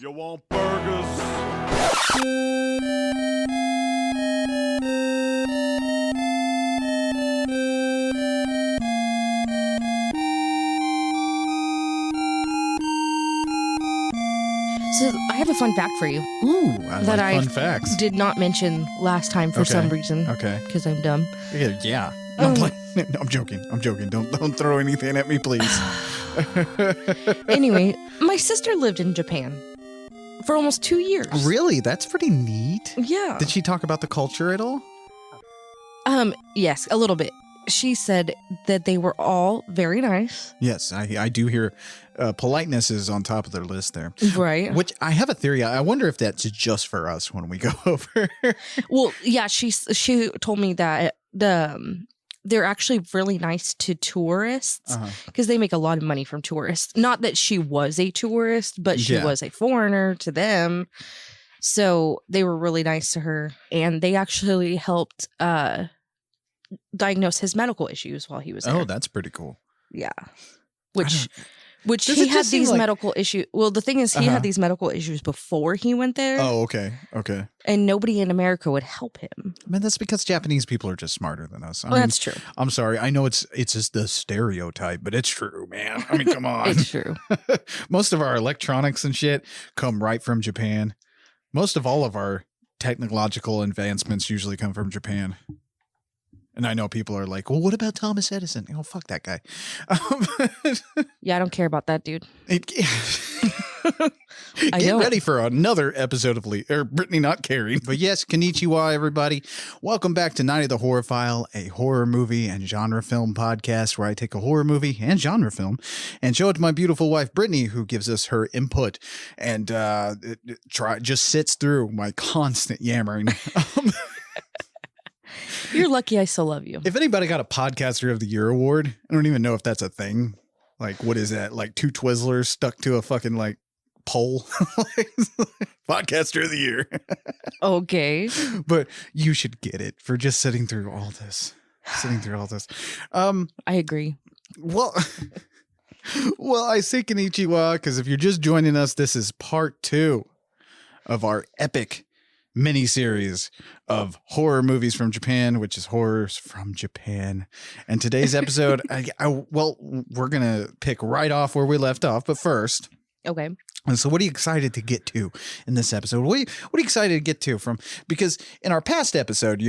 You want burgers? So I have a fun fact for you. Ooh, I That like I fun facts. did not mention last time for some reason. Okay. Because I'm dumb. Yeah. No, I'm joking. I'm joking. Don't throw anything at me, please. Anyway, my sister lived in Japan for almost 2 years. Really? That's pretty neat. Yeah. Did she talk about the culture at all? Yes, a little bit. She said that they were all very nice. Yes, I do hear politeness is on top of their list there. Right. Which I have a theory. I wonder if that's just for us when we go over. Well, yeah, she told me that they're actually really nice to tourists because they make a lot of money from tourists. Not that she was a tourist, but she was a foreigner to them. So they were really nice to her, and they actually helped diagnose his medical issues while he was there. Oh, that's pretty cool. Yeah. Which Does he it had just seem these like- medical issues. Well, the thing is, he had these medical issues before he went there, Oh, okay. Okay. and nobody in America would help him. I mean, that's because Japanese people are just smarter than us. I Well, mean, that's true. I'm sorry. I know it's just the stereotype, but it's true, man. I mean, come on. It's true. Most of our electronics and shit come right from Japan. Most of all of our technological advancements usually come from Japan. And I know people are like, well, what about Thomas Edison? Oh, fuck that guy. Yeah, I don't care about that dude. Get don't. ready for another episode of Brittany Not Caring. But yes, konnichiwa, everybody. Welcome back to Night of the Horror File, a horror movie and genre film podcast where I take a horror movie and genre film and show it to my beautiful wife, Brittany, who gives us her input and just sits through my constant yammering. You're lucky I still love you. If anybody got a Podcaster of the Year award, I don't even know if that's a thing. Like, what is that? Like two Twizzlers stuck to a fucking like pole? Podcaster of the Year. Okay. But you should get it for just sitting through all this. I agree. Well, I say konnichiwa because if you're just joining us, this is part 2 of our epic mini-series of horror movies from Japan, which is Horrors from Japan. And today's episode, we're going to pick right off where we left off. But first, Okay. so what are you excited to get to in this episode? What are you excited to get to from? Because in our past episode,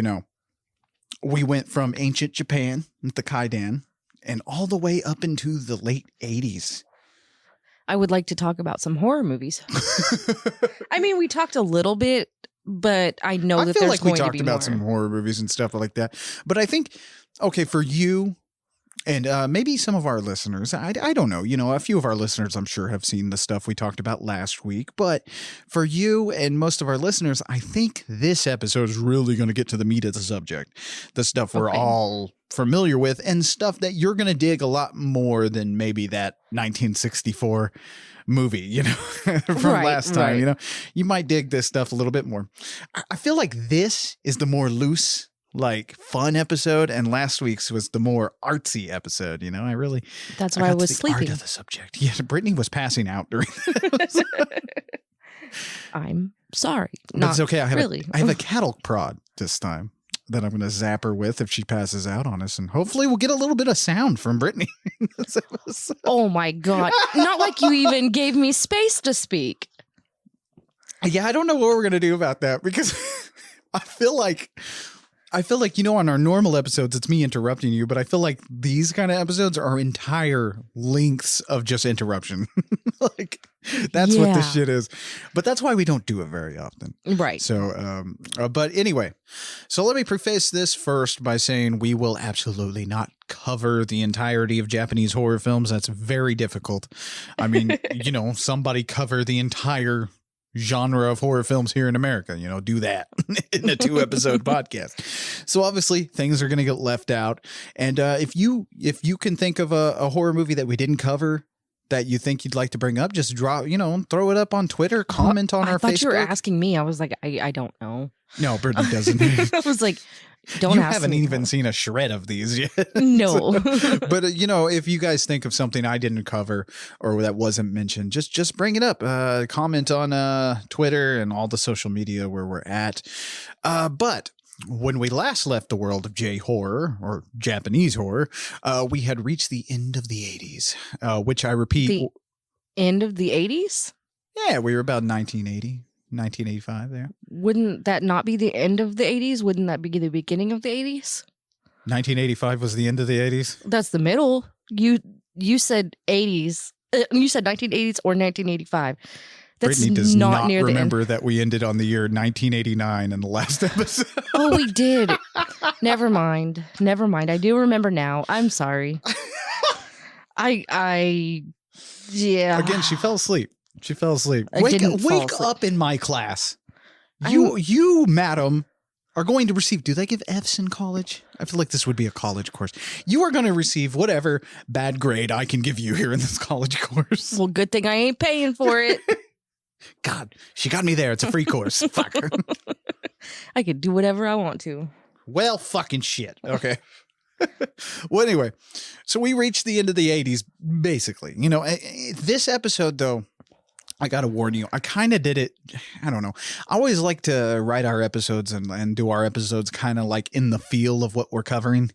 we went from ancient Japan, the Kaidan, and all the way up into the late 80s. I would like to talk about some horror movies. I mean, we talked a little bit, but I know that feel there's like we going to talked be about more. some horror movies and stuff like that. But I think, okay, for you and maybe some of our listeners, I don't know, a few of our listeners, I'm sure, have seen the stuff we talked about last week. But for you and most of our listeners, I think this episode is really going to get to the meat of the subject, the stuff we're all familiar with and stuff that you're going to dig a lot more than maybe that 1964 movie, from last time, you might dig this stuff a little bit more. I feel like this is the more loose, like fun episode, and last week's was the more artsy episode. That's why I was sleeping. Art of the subject. Yeah, Brittany was passing out during this. I'm sorry. But it's okay. I really. have a cattle prod this time that I'm going to zap her with if she passes out on us, and hopefully we'll get a little bit of sound from Brittany in this episode. Oh my God. Not like you even gave me space to speak. Yeah, I don't know what we're going to do about that because I feel like, on our normal episodes, it's me interrupting you, but I feel like these kind of episodes are entire lengths of just interruption. Like, that's what this shit is. But that's why we don't do it very often. Right. So, but anyway, so let me preface this first by saying we will absolutely not cover the entirety of Japanese horror films. That's very difficult. I mean, somebody cover the entire genre of horror films here in America, do that in a 2-episode podcast. So obviously things are going to get left out. And if you can think of a horror movie that we didn't cover that you think you'd like to bring up, just drop, throw it up on Twitter, comment on our Facebook. I thought you were asking me. I was like, I don't know. No, Brittany doesn't. I was like, don't you ask haven't me. even seen a shred of these yet. No. But if you guys think of something I didn't cover or that wasn't mentioned, just bring it up. Comment on Twitter and all the social media where we're at. But when we last left the world of J-horror or Japanese horror, we had reached the end of the 80s, which I repeat. The end of the 80s? Yeah, we were about 1980. 1985 there. Wouldn't that not be the end of the 80s? Wouldn't that be the beginning of the 80s? 1985 was the end of the 80s? That's the middle. You said 80s. You said 1980s or 1985. That's Brittany does not near remember that we ended on the year 1989 in the last episode. Oh, we did. Never mind. I do remember now. I'm sorry. Yeah. Again, she fell asleep. I Wake didn't fall asleep. up in my class. You, madam, are going to receive. Do they give Fs in college? I feel like this would be a college course. You are going to receive whatever bad grade I can give you here in this college course. Well, good thing I ain't paying for it. God, she got me there. It's a free course. Fuck. I could do whatever I want to. Well, fucking shit. Okay. Well, anyway, so we reached the end of the 80s, basically. This episode, though, I got to warn you, I kind of did it. I don't know. I always like to write our episodes and do our episodes kind of like in the feel of what we're covering.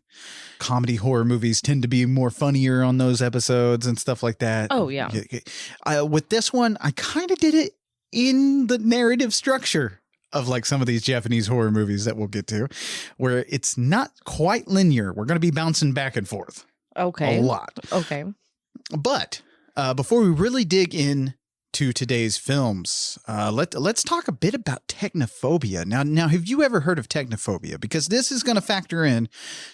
Comedy horror movies tend to be more funnier on those episodes and stuff like that. Oh, yeah. With this one, I kind of did it in the narrative structure of like some of these Japanese horror movies that we'll get to, where it's not quite linear. We're going to be bouncing back and forth. Okay. A lot. Okay. But before we really dig in to today's films, let's talk a bit about technophobia. Now, have you ever heard of technophobia? Because this is going to factor in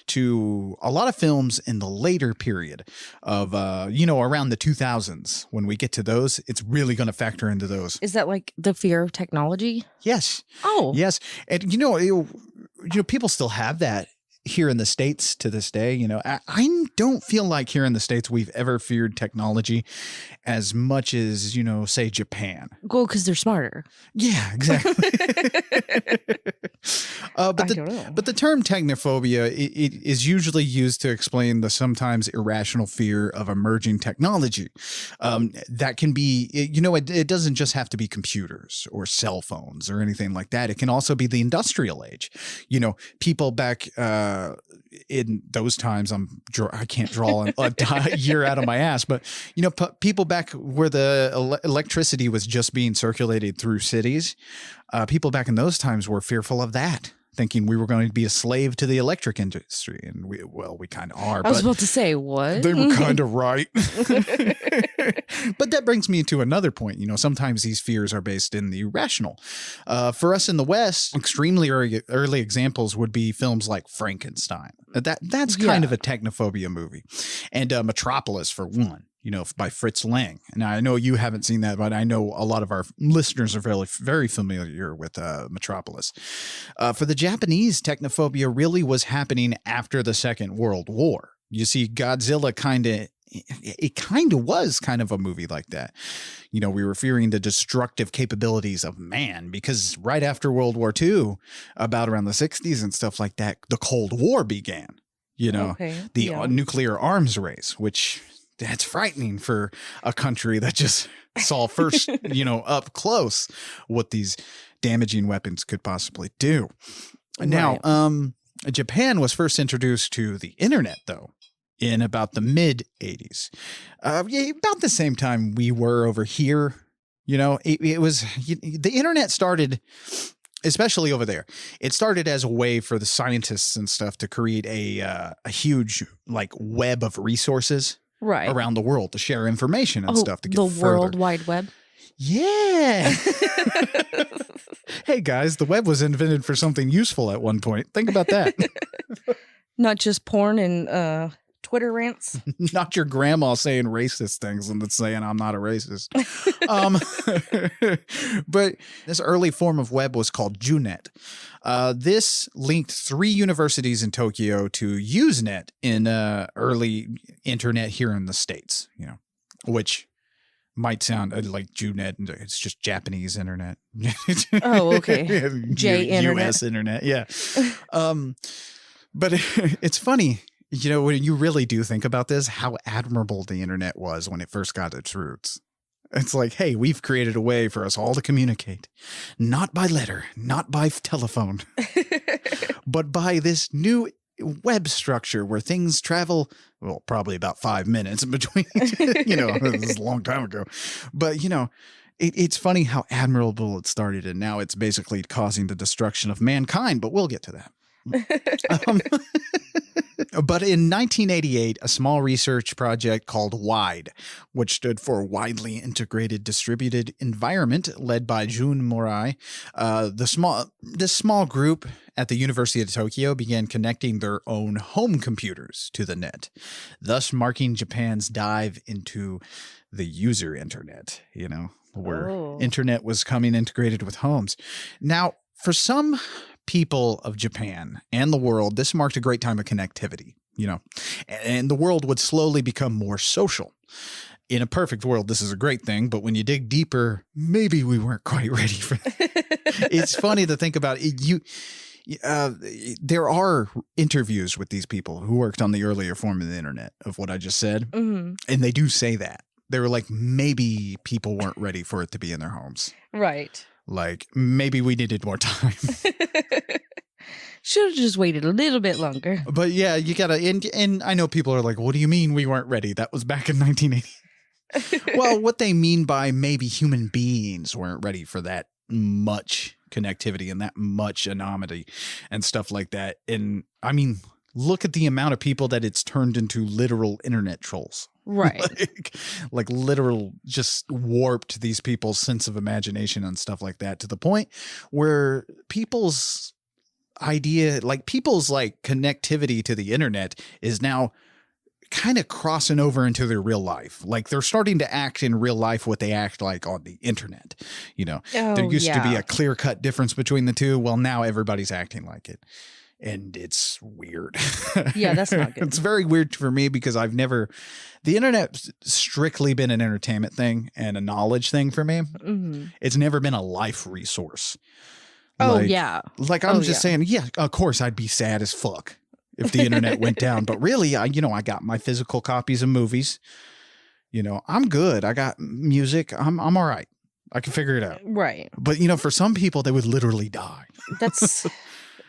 to a lot of films in the later period of, around the 2000s. When we get to those, it's really going to factor into those. Is that like the fear of technology? Yes. Oh. Yes. And, people still have that here in the States to this day. I don't feel like here in the States we've ever feared technology as much as, say Japan. Well, because they're smarter. Yeah, exactly. But the term technophobia it is usually used to explain the sometimes irrational fear of emerging technology. That can be, it doesn't just have to be computers or cell phones or anything like that. It can also be the industrial age. People back in those times, I can't draw a year out of my ass, but people back where the electricity was just being circulated through cities, people back in those times were fearful of that, thinking we were going to be a slave to the electric industry. And we kind of are. I was about to say, what? They were kind of right. But that brings me to another point. Sometimes these fears are based in the irrational. For us in the West, extremely early examples would be films like Frankenstein. That's kind of a technophobia movie. And Metropolis, for one. By Fritz Lang. And I know you haven't seen that, but I know a lot of our listeners are very, very familiar with Metropolis. For the Japanese, technophobia really was happening after the Second World War. You see, Godzilla kind of was kind of a movie like that. We were fearing the destructive capabilities of man because right after World War II, about around the 60s and stuff like that, the Cold War began. The nuclear arms race, which... That's frightening for a country that just saw first, up close what these damaging weapons could possibly do. Right. Now, Japan was first introduced to the internet, though, in about the mid 80s. About the same time we were over here. It was the internet started, especially over there. It started as a way for the scientists and stuff to create a huge web of resources. Right. Around the world to share information and stuff to get the further. World Wide Web. Yeah. Hey guys, the web was invented for something useful at one point. Think about that. Not just porn and Twitter rants. Not your grandma saying racist things and then saying I'm not a racist. But this early form of web was called Junet. This linked 3 universities in Tokyo to Usenet in early internet here in the States, which might sound like JUNet. It's just Japanese internet. Oh, okay. J internet. US internet. Yeah. But it's funny, when you really do think about this, how admirable the internet was when it first got its roots. It's like, hey, we've created a way for us all to communicate, not by letter, not by telephone, but by this new web structure where things travel, well, probably about 5 minutes in between, this is a long time ago. But, it's funny how admirable it started, and now it's basically causing the destruction of mankind, but we'll get to that. But in 1988, a small research project called WIDE, which stood for Widely Integrated Distributed Environment, led by Jun Morai, this small group at the University of Tokyo began connecting their own home computers to the net, thus marking Japan's dive into the user internet, where internet was coming integrated with homes. Now, for some people of Japan and the world, this marked a great time of connectivity, and the world would slowly become more social. In a perfect world, this is a great thing, but when you dig deeper, maybe we weren't quite ready for that. It's funny to think about it. There are interviews with these people who worked on the earlier form of the internet of what I just said, and they do say that. They were like, maybe people weren't ready for it to be in their homes. Right. Like, maybe we needed more time. Should have just waited a little bit longer. But yeah, you gotta, and I know people are like, what do you mean we weren't ready? That was back in 1980. Well, what they mean by maybe human beings weren't ready for that much connectivity and that much anonymity and stuff like that. And I mean, look at the amount of people that it's turned into literal internet trolls. Right. like literal, just warped these people's sense of imagination and stuff like that to the point where people's connectivity to the internet is now kind of crossing over into their real life. Like they're starting to act in real life what they act like on the internet. There used to be a clear-cut difference between the two. Well, now everybody's acting like it. And it's weird. Yeah, that's not good. It's very weird for me because the internet's strictly been an entertainment thing and a knowledge thing for me. Mm-hmm. It's never been a life resource. Oh, yeah. Like I'm just saying, yeah, of course I'd be sad as fuck if the internet went down. But really, I got my physical copies of movies. I'm good. I got music. I'm all right. I can figure it out. Right. But, for some people, they would literally die. That's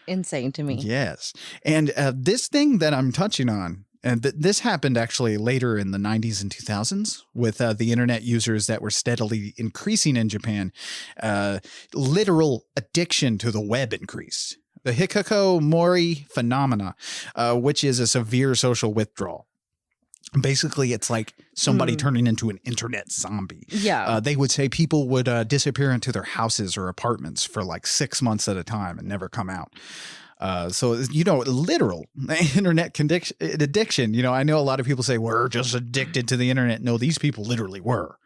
insane to me. Yes. And this thing that I'm touching on, and this happened actually later in the 90s and 2000s with the internet users that were steadily increasing in Japan. Literal addiction to the web increased. The hikikomori phenomena, which is a severe social withdrawal. Basically, it's like somebody turning into an internet zombie. Yeah. They would say people would disappear into their houses or apartments for like 6 months at a time and never come out. So, literal internet addiction. I know a lot of people say we're just addicted to the internet. No, these people literally were.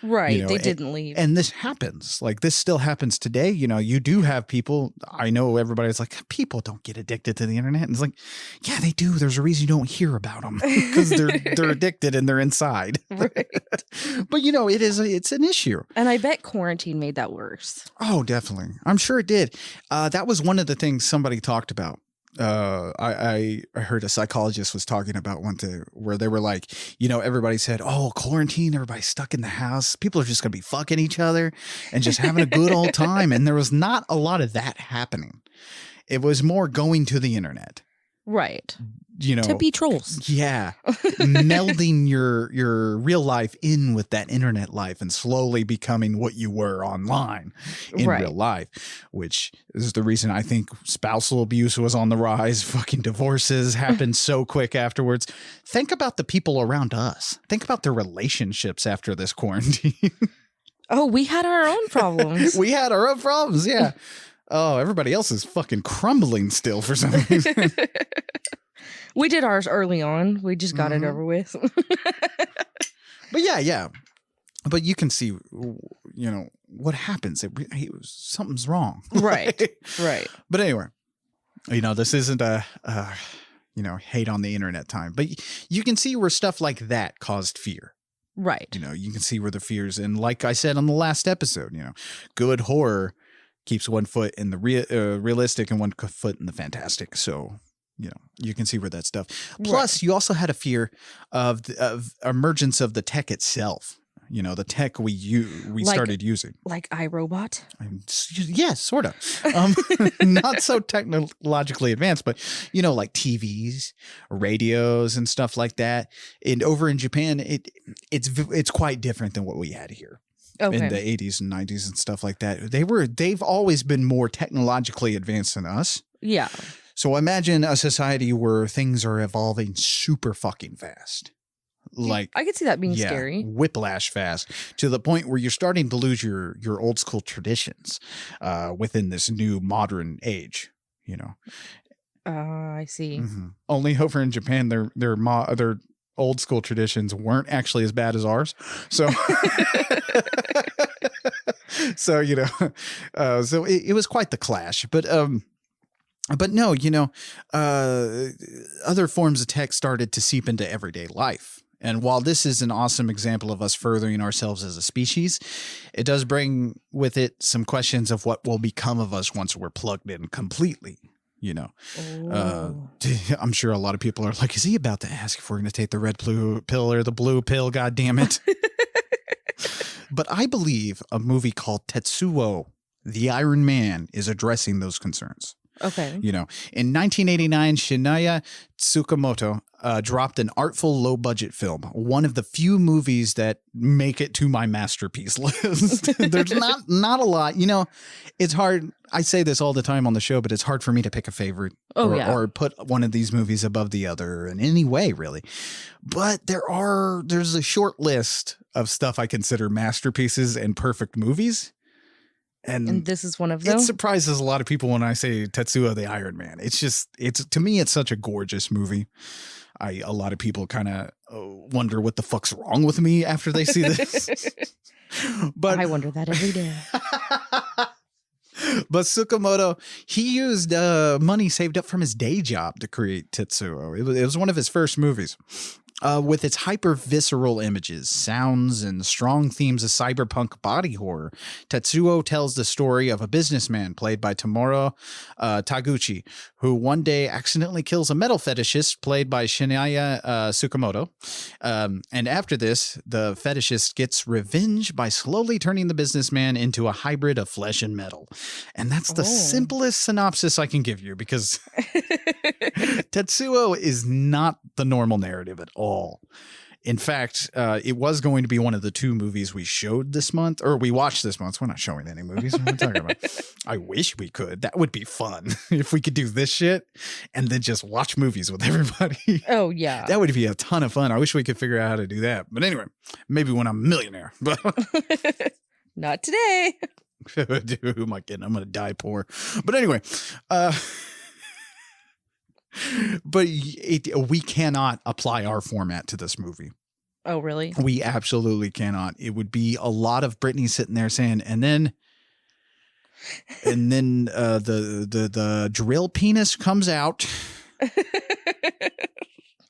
Right. They didn't leave. And this happens. Like this still happens today. You do have people. I know everybody's like, people don't get addicted to the internet. And it's like, yeah, they do. There's a reason you don't hear about them because they're addicted and they're inside. Right. But it's an issue. And I bet quarantine made that worse. Oh, definitely. I'm sure it did. That was one of the things somebody talked about. I heard a psychologist was talking about one day where they were like, everybody said, oh, quarantine, everybody's stuck in the house. People are just going to be fucking each other and just having a good old time. And there was not a lot of that happening. It was more going to the internet. Right. To be trolls. Yeah. Melding your real life in with that internet life and slowly becoming what you were online in real life, which is the reason I think spousal abuse was on the rise. Fucking divorces happened so quick afterwards. Think about the people around us. Think about their relationships after this quarantine. Oh, we had our own problems. We had our own problems. Yeah. Oh, everybody else is fucking crumbling still for some reason. We did ours early on. We just got it over with. But yeah. But you can see, what happens. Something's wrong. Right. Right. But anyway, this isn't a hate on the internet time. But you can see where stuff like that caused fear. Right. You know, you can see where the fears, and like I said on the last episode, you know, good horror keeps one foot in the realistic and one foot in the fantastic. So, you know, you can see where that stuff. Plus, you also had a fear of emergence of the tech itself. You know, the tech we started using. Like iRobot? Yeah, sort of. Not so technologically advanced, but, you know, like TVs, radios and stuff like that. And over in Japan, it's quite different than what we had here. Okay. In the 80s and 90s and stuff like that. They've always been more technologically advanced than us. Yeah. So imagine a society where things are evolving super fucking fast. Like, I could see that being scary. Whiplash fast, to the point where you're starting to lose your old school traditions within this new modern age, you know. I see. Mm-hmm. Only over in Japan, their old school traditions weren't actually as bad as ours. So so, you know, so it was quite the clash. But no, you know, other forms of tech started to seep into everyday life. And while this is an awesome example of us furthering ourselves as a species, it does bring with it some questions of what will become of us once we're plugged in completely. You know, I'm sure a lot of people are like, is he about to ask if we're going to take the red pill or the blue pill? God damn it. But I believe a movie called Tetsuo, the Iron Man, is addressing those concerns. Okay. You know, in 1989, Shinya Tsukamoto dropped an artful low-budget film, one of the few movies that make it to my masterpiece list. There's not a lot. You know, it's hard. I say this all the time on the show, but it's hard for me to pick a favorite or put one of these movies above the other in any way, really. But there's a short list of stuff I consider masterpieces and perfect movies. And this is one of them. It surprises a lot of people when I say Tetsuo the Iron Man. To me, it's such a gorgeous movie. A lot of people kind of wonder what the fuck's wrong with me after they see this. But I wonder that every day. But Tsukamoto, he used money saved up from his day job to create Tetsuo. It was one of his first movies. With its hyper-visceral images, sounds, and strong themes of cyberpunk body horror, Tetsuo tells the story of a businessman played by Tomoro Taguchi, who one day accidentally kills a metal fetishist played by Shinya Tsukamoto. And after this, the fetishist gets revenge by slowly turning the businessman into a hybrid of flesh and metal. And that's the simplest synopsis I can give you, because Tetsuo is not the normal narrative at all. In fact, it was going to be one of the two movies we showed this month, or we watched this month. We're not showing any movies. What are we talking about? I wish we could. That would be fun if we could do this shit and then just watch movies with everybody. Oh, yeah. That would be a ton of fun. I wish we could figure out how to do that. But anyway, maybe when I'm a millionaire. Not today. Dude, who am I kidding? I'm going to die poor. But anyway, but we cannot apply our format to this movie. Oh, really? We absolutely cannot. It would be a lot of Brittany sitting there saying, and then the drill penis comes out.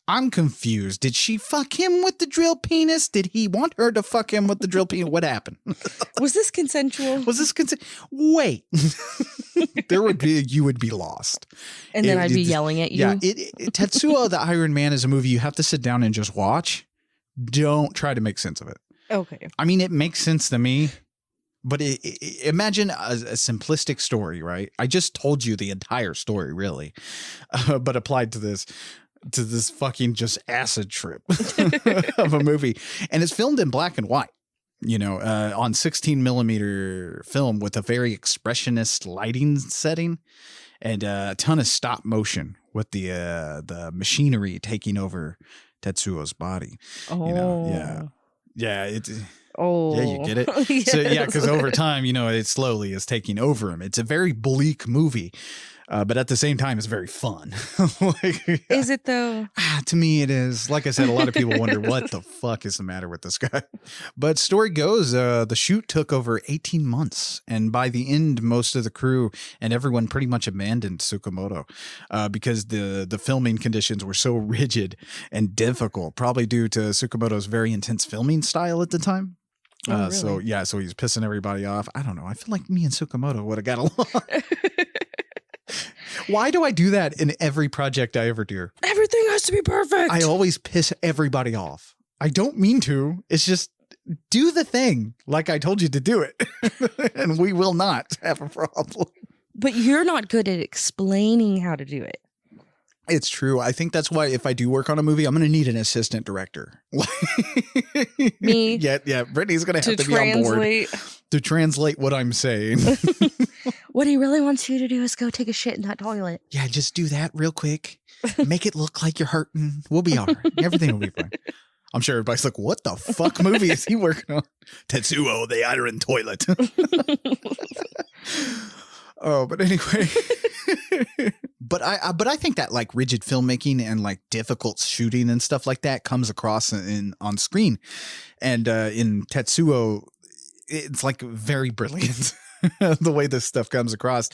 I'm confused. Did she fuck him with the drill penis? Did he want her to fuck him with the drill penis? What happened? Was this consensual? Wait. You would be lost. And then I'd be yelling at you. Yeah. Tetsuo the Iron Man is a movie you have to sit down and just watch. Don't try to make sense of it. Okay. I mean, it makes sense to me, but imagine a simplistic story, right? I just told you the entire story, really, but applied to this fucking just acid trip of a movie. And it's filmed in black and white, you know, on 16 millimeter film with a very expressionist lighting setting and a ton of stop motion with the machinery taking over Tetsuo's body. Oh, you know, yeah. Yeah. Oh, yeah, you get it. Yes. So yeah, because over time, you know, it slowly is taking over him. It's a very bleak movie. But at the same time, it's very fun. Is it though? To me, it is. Like I said, a lot of people wonder what the fuck is the matter with this guy. But story goes, the shoot took over 18 months. And by the end, most of the crew and everyone pretty much abandoned Tsukamoto because the filming conditions were so rigid and difficult, probably due to Tsukamoto's very intense filming style at the time. Really? So he's pissing everybody off. I don't know. I feel like me and Tsukamoto would have got along. Why do I do that in every project I ever do? Everything has to be perfect. I always piss everybody off. I don't mean to. It's just do the thing like I told you to do it. And we will not have a problem. But you're not good at explaining how to do it. It's true. I think that's why if I do work on a movie, I'm going to need an assistant director. Me? Yeah. Brittany's going to have to be on board to translate what I'm saying. What he really wants you to do is go take a shit in that toilet. Yeah, just do that real quick. Make it look like you're hurting. We'll be all right. Everything will be fine. I'm sure everybody's like, what the fuck movie is he working on? Tetsuo, the iron toilet. Oh, but anyway. But I think that like rigid filmmaking and like difficult shooting and stuff like that comes across on screen. And in Tetsuo, it's like very brilliant. The way this stuff comes across.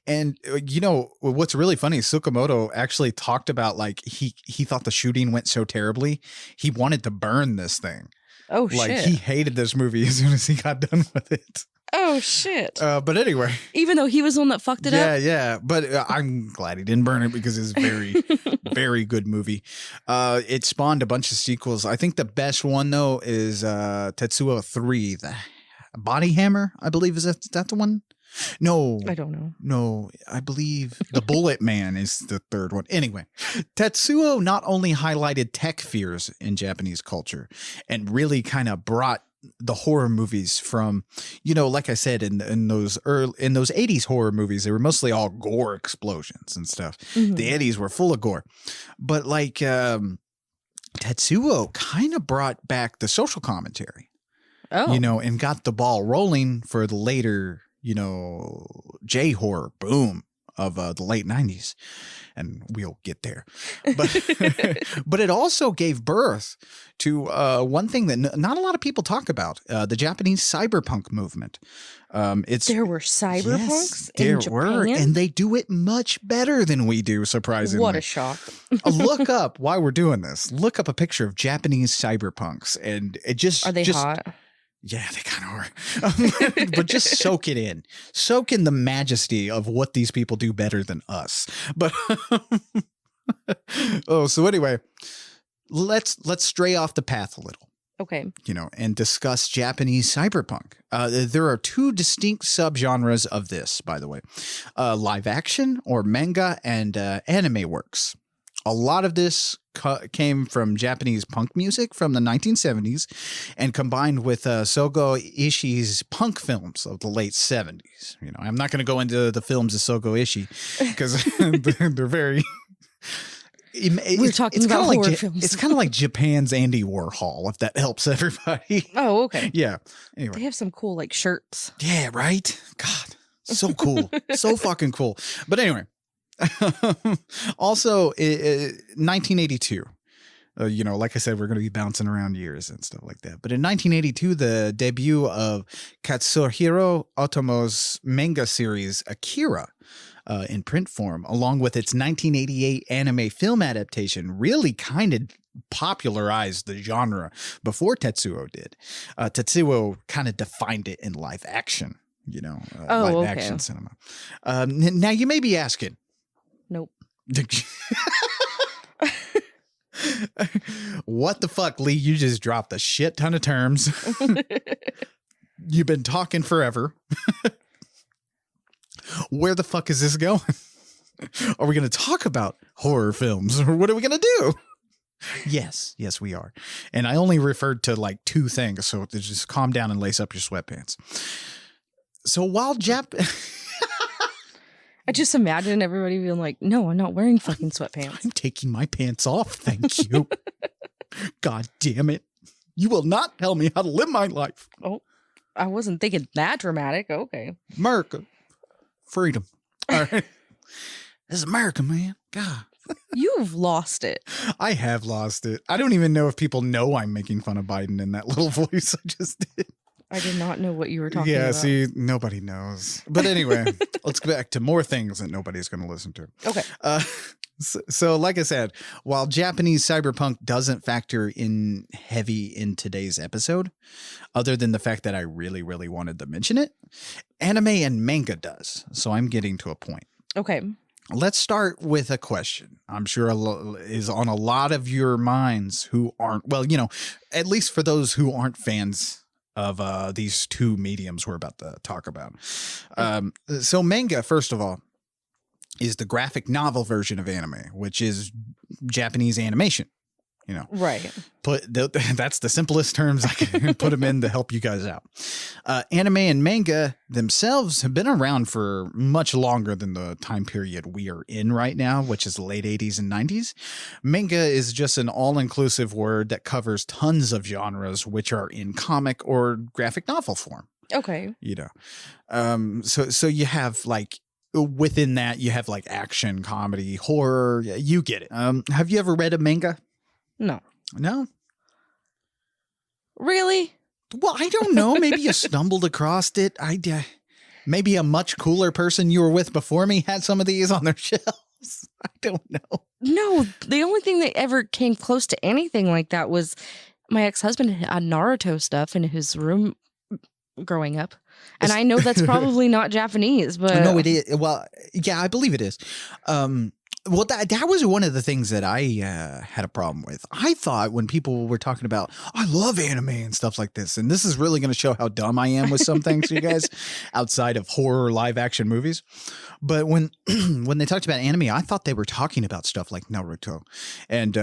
And you know what's really funny, Tsukamoto actually talked about like he thought the shooting went so terribly he wanted to burn this thing. Oh like, shit. He hated this movie as soon as he got done with it. Oh shit. But anyway, even though he was the one that fucked it up. Yeah, but I'm glad he didn't burn it because it's very very good movie. It spawned a bunch of sequels. I think the best one though is Tetsuo 3, the Body Hammer, I believe. Is that the one? No. I don't know. No, I believe The Bullet Man is the third one. Anyway, Tetsuo not only highlighted tech fears in Japanese culture and really kind of brought the horror movies from, you know, like I said, in those 80s horror movies, they were mostly all gore explosions and stuff. Mm-hmm. The 80s were full of gore. But like Tetsuo kind of brought back the social commentary. Oh. You know, and got the ball rolling for the later, you know, J-horror boom of the late 90s. And we'll get there. But but it also gave birth to one thing that not a lot of people talk about, the Japanese cyberpunk movement. There were cyberpunks in Japan? Were, and they do it much better than we do, surprisingly. What a shock. Look up, while we're doing this, look up a picture of Japanese cyberpunks. And it just... Are they hot? Yeah, they kind of are. But just soak it in. Soak in the majesty of what these people do better than us. But so anyway, let's stray off the path a little. Okay. You know, and discuss Japanese cyberpunk. There are two distinct subgenres of this, by the way. Live action or manga and anime works. A lot of this came from Japanese punk music from the 1970s and combined with Sogo Ishii's punk films of the late 70s. You know, I'm not going to go into the films of Sogo Ishii because they're very... We're talking about like horror films. It's kind of like Japan's Andy Warhol, if that helps everybody. Oh, okay. Yeah. Anyway. They have some cool like shirts. Yeah, right? God, so cool. So fucking cool. But anyway. Also, 1982, you know, like I said, we're going to be bouncing around years and stuff like that. But in 1982, the debut of Katsuhiro Otomo's manga series Akira in print form, along with its 1988 anime film adaptation, really kind of popularized the genre before Tetsuo did. Tetsuo kind of defined it in live action, you know, live action cinema. Now, you may be asking, nope. What the fuck, Lee? You just dropped a shit ton of terms. You've been talking forever. Where the fuck is this going? Are we going to talk about horror films or what are we going to do? Yes, we are. And I only referred to like two things. So just calm down and lace up your sweatpants. So while I just imagine everybody being like, no, I'm not wearing fucking sweatpants. I'm taking my pants off. Thank you. God damn it. You will not tell me how to live my life. Oh, I wasn't thinking that dramatic. Okay. America. Freedom. All right. This is America, man. God. You've lost it. I have lost it. I don't even know if people know I'm making fun of Biden in that little voice I just did. I did not know what you were talking Yeah, about. see, nobody knows. But anyway, let's go back to more things that nobody's going to listen to. Okay. So, like I said, while Japanese cyberpunk doesn't factor in heavy in today's episode, other than the fact that I really, really wanted to mention it, anime and manga does. So I'm getting to a point. Okay. Let's start with a question I'm sure is on a lot of your minds who aren't, well, at least for those who aren't fans of these two mediums we're about to talk about. So manga, first of all, is the graphic novel version of anime, which is Japanese animation. Right. That's the simplest terms I can put them in to help you guys out. Anime and manga themselves have been around for much longer than the time period we are in right now, which is the late 80s and 90s. Manga is just an all-inclusive word that covers tons of genres, which are in comic or graphic novel form. Okay. So you have like, within that, you have like action, comedy, horror. You get it. Have you ever read a manga? No. No? Really? Well, I don't know. Maybe you stumbled across it. Maybe a much cooler person you were with before me had some of these on their shelves. I don't know. No, the only thing that ever came close to anything like that was my ex-husband had Naruto stuff in his room growing up. And I know that's probably not Japanese, but... No, it is. Well, yeah, I believe it is. Well, that was one of the things that I had a problem with. I thought when people were talking about, I love anime and stuff like this, and this is really going to show how dumb I am with some things, you guys, outside of horror live action movies. But when they talked about anime, I thought they were talking about stuff like Naruto and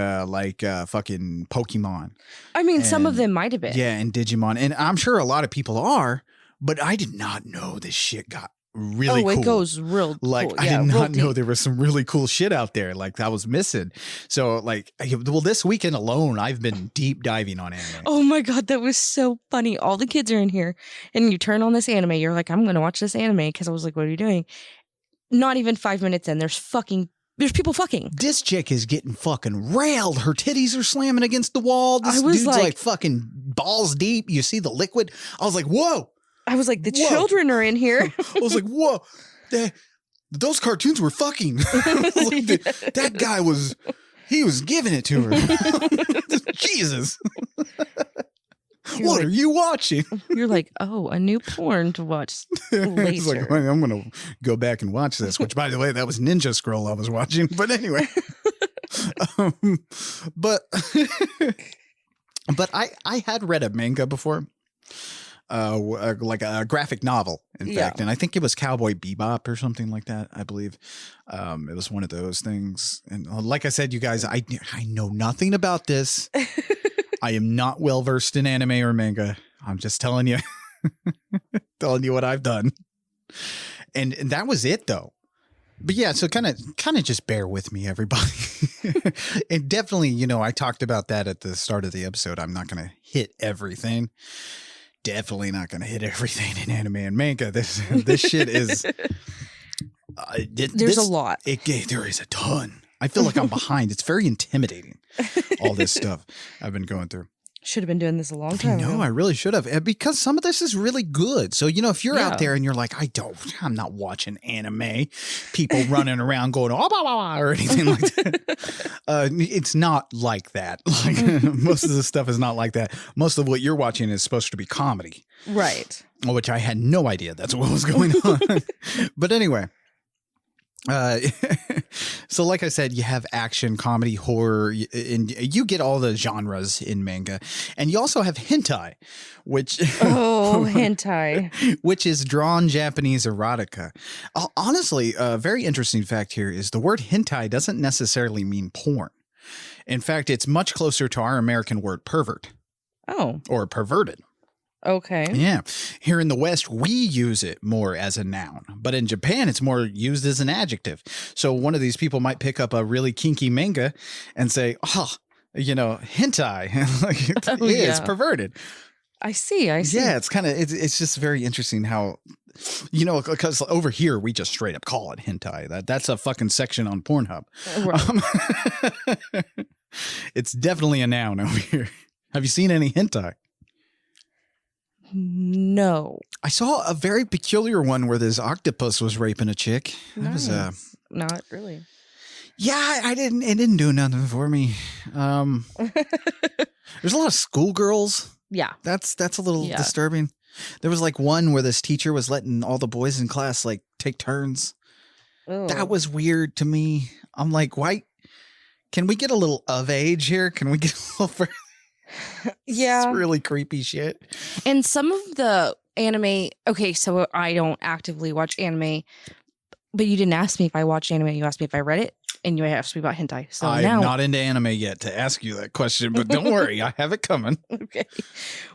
fucking Pokemon. I mean, some of them might have been. Yeah, and Digimon. And I'm sure a lot of people are, but I did not know this shit got really cool. It goes real like, cool. I did not know there was some really cool shit out there. Like, that was missing. So, like, well, this weekend alone, I've been deep diving on anime. Oh my God, that was so funny. All the kids are in here, and you turn on this anime. You're like, I'm going to watch this anime, because I was like, what are you doing? Not even 5 minutes in, there's people fucking. This chick is getting fucking railed. Her titties are slamming against the wall. This dude's like fucking balls deep. You see the liquid. I was like, whoa. I was like, the children are in here. I was like, whoa, those cartoons were fucking. That guy he was giving it to her. Jesus. What are you watching? You're like, oh, a new porn to watch later. It's like, I'm going to go back and watch this, which, by the way, that was Ninja Scroll I was watching. But anyway. But I had read a manga before. Like a graphic novel, in fact. And I think it was Cowboy Bebop or something like that, I believe. It was one of those things. And like I said, you guys, I know nothing about this. I am not well versed in anime or manga. I'm just telling you, what I've done. And that was it, though. But yeah, so kind of just bear with me, everybody. And definitely, I talked about that at the start of the episode. I'm not going to hit everything. Definitely not going to hit everything in anime and manga. This shit is... There's a lot. There is a ton. I feel like I'm behind. It's very intimidating, all this stuff I've been going through. Should have been doing this a long time ago. No, I really should have. Because some of this is really good. So, if you're out there and you're like, I'm not watching anime, people running around going, or anything like that. It's not like that. Like, most of the stuff is not like that. Most of what you're watching is supposed to be comedy. Right. Which I had no idea that's what was going on. But anyway. So like I said, you have action, comedy, horror, and you get all the genres in manga. And you also have hentai, which hentai, which is drawn Japanese erotica. Honestly, a very interesting fact here is the word hentai doesn't necessarily mean porn. In fact, it's much closer to our American word pervert. Oh. Or perverted. Okay. Yeah. Here in the West, we use it more as a noun, but in Japan, it's more used as an adjective. So one of these people might pick up a really kinky manga and say, hentai. It's perverted. I see. Yeah, it's kind of it's just very interesting how, because over here we just straight up call it hentai. That's a fucking section on Pornhub. Right. It's definitely a noun over here. Have you seen any hentai? No. I saw a very peculiar one where this octopus was raping a chick. That was not really. Yeah, it didn't do nothing for me. There's a lot of schoolgirls. Yeah. That's a little disturbing. There was like one where this teacher was letting all the boys in class like take turns. Oh. That was weird to me. I'm like, why? Can we get a little of age here? Can we get a little further? Yeah. It's really creepy shit. And some of the anime, okay, so I don't actively watch anime, but you didn't ask me if I watched anime. You asked me if I read it, and you asked me about hentai. So I'm now, not into anime yet to ask you that question, but don't worry, I have it coming. Okay.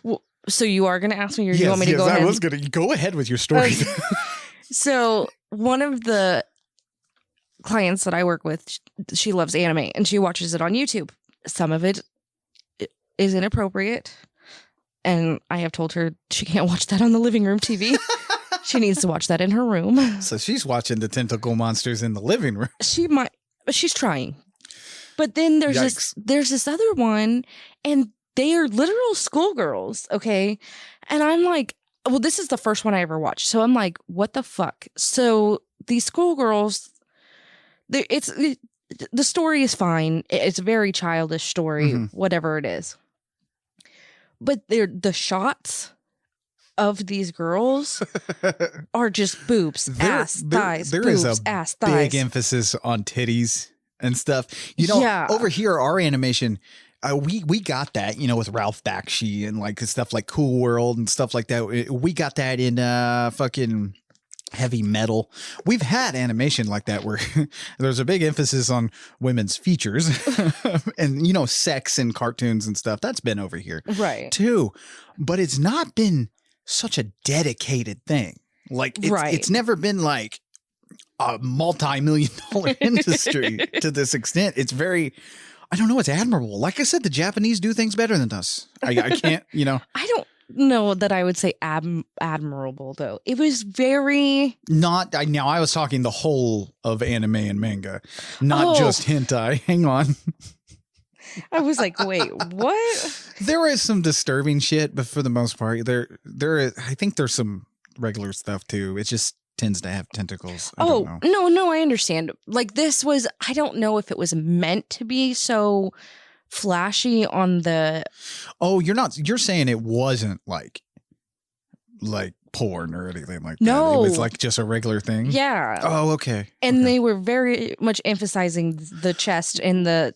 Well, so you are going to ask me, or you want me to go ahead? I was going to go ahead with your story. So one of the clients that I work with, she loves anime, and she watches it on YouTube. Some of it is inappropriate, and I have told her she can't watch that on the living room TV. She needs to watch that in her room. So she's watching the tentacle monsters in the living room. She might, but she's trying. But then there's this other one, and they are literal schoolgirls, okay? And I'm like, well, this is the first one I ever watched. So I'm like, what the fuck? So these schoolgirls, the story is fine. It's a very childish story, whatever it is. But the shots of these girls are just boobs, ass, thighs, there boobs, is a ass, thighs. Big emphasis on titties and stuff. Over here, our animation, we got that, with Ralph Bakshi and like stuff like Cool World and stuff like that. We got that in fucking Heavy Metal. We've had animation like that where there's a big emphasis on women's features and, sex in cartoons and stuff. That's been over here. Right. Too. But it's not been such a dedicated thing. Like it's never been like a multi-million-dollar industry to this extent. It's very, I don't know, it's admirable. Like I said, the Japanese do things better than us. I can't, I don't know that I would say admirable, though. It was very... Now I was talking the whole of anime and manga, not just hentai. Hang on. I was like, wait, what? There is some disturbing shit, but for the most part, I think there's some regular stuff too. It just tends to have tentacles. No, I understand. Like this was, I don't know if it was meant to be so flashy on the... Oh, you're saying it wasn't like porn or anything like that. No. It was like just a regular thing. Yeah. Oh, okay. And they were very much emphasizing the chest and the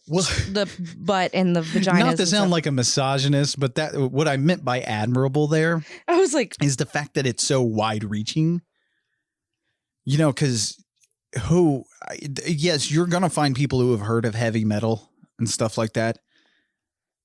butt and the vagina. Not to sound like a misogynist, but what I meant by admirable there, I was like, is the fact that it's so wide reaching. Because yes, you're gonna find people who have heard of heavy metal and stuff like that,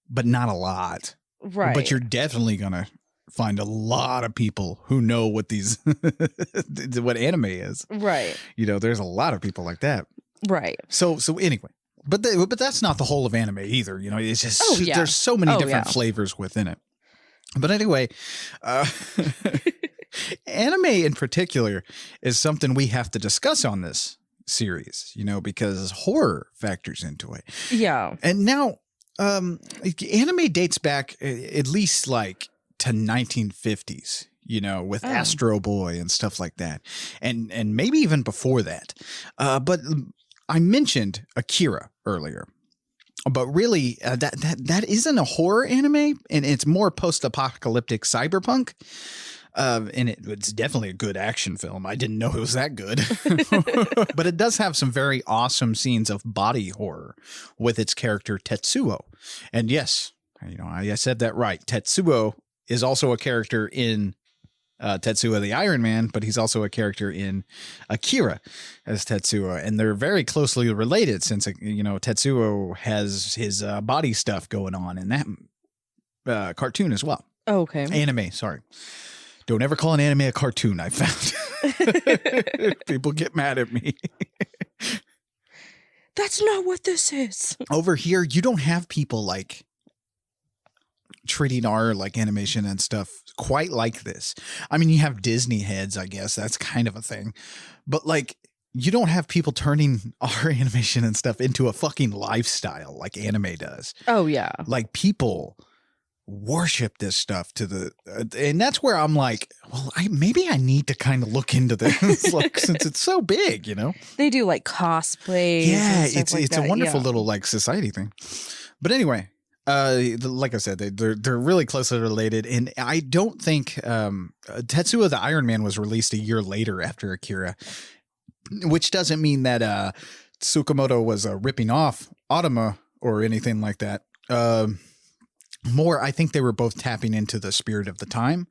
but not a lot. Right. But you're definitely gonna find a lot of people who know what what anime is. Right. There's a lot of people like that. Right. So anyway, but that's not the whole of anime either. It's just there's so many different flavors within it. But anyway, anime in particular is something we have to discuss on this series, because horror factors into it. Yeah. And now, anime dates back at least like to 1950s, with Astro Boy and stuff like that. And maybe even before that. But I mentioned Akira earlier. But really, that isn't a horror anime, and it's more post-apocalyptic cyberpunk. And it's definitely a good action film. I didn't know it was that good. But it does have some very awesome scenes of body horror with its character Tetsuo. And yes, I said that right. Tetsuo is also a character in Tetsuo the Iron Man, but he's also a character in Akira as Tetsuo. And they're very closely related since, Tetsuo has his body stuff going on in that cartoon as well. Oh, okay. Anime, sorry. Don't ever call an anime a cartoon, I found. People get mad at me. That's not what this is. Over here, you don't have people like treating our like animation and stuff quite like this. I mean, you have Disney heads, I guess that's kind of a thing, but like you don't have people turning our animation and stuff into a fucking lifestyle like anime does. Oh yeah. Like people worship this stuff to the and that's where I'm like, well, maybe I need to kind of look into this like since it's so big, you know. They do like cosplays. Yeah, and stuff it's a wonderful little like society thing. But anyway, like I said, they're really closely related, and I don't think Tetsuo the Iron Man was released a year later after Akira, which doesn't mean that Tsukamoto was ripping off Automa or anything like that. More, I think they were both tapping into the spirit of the time,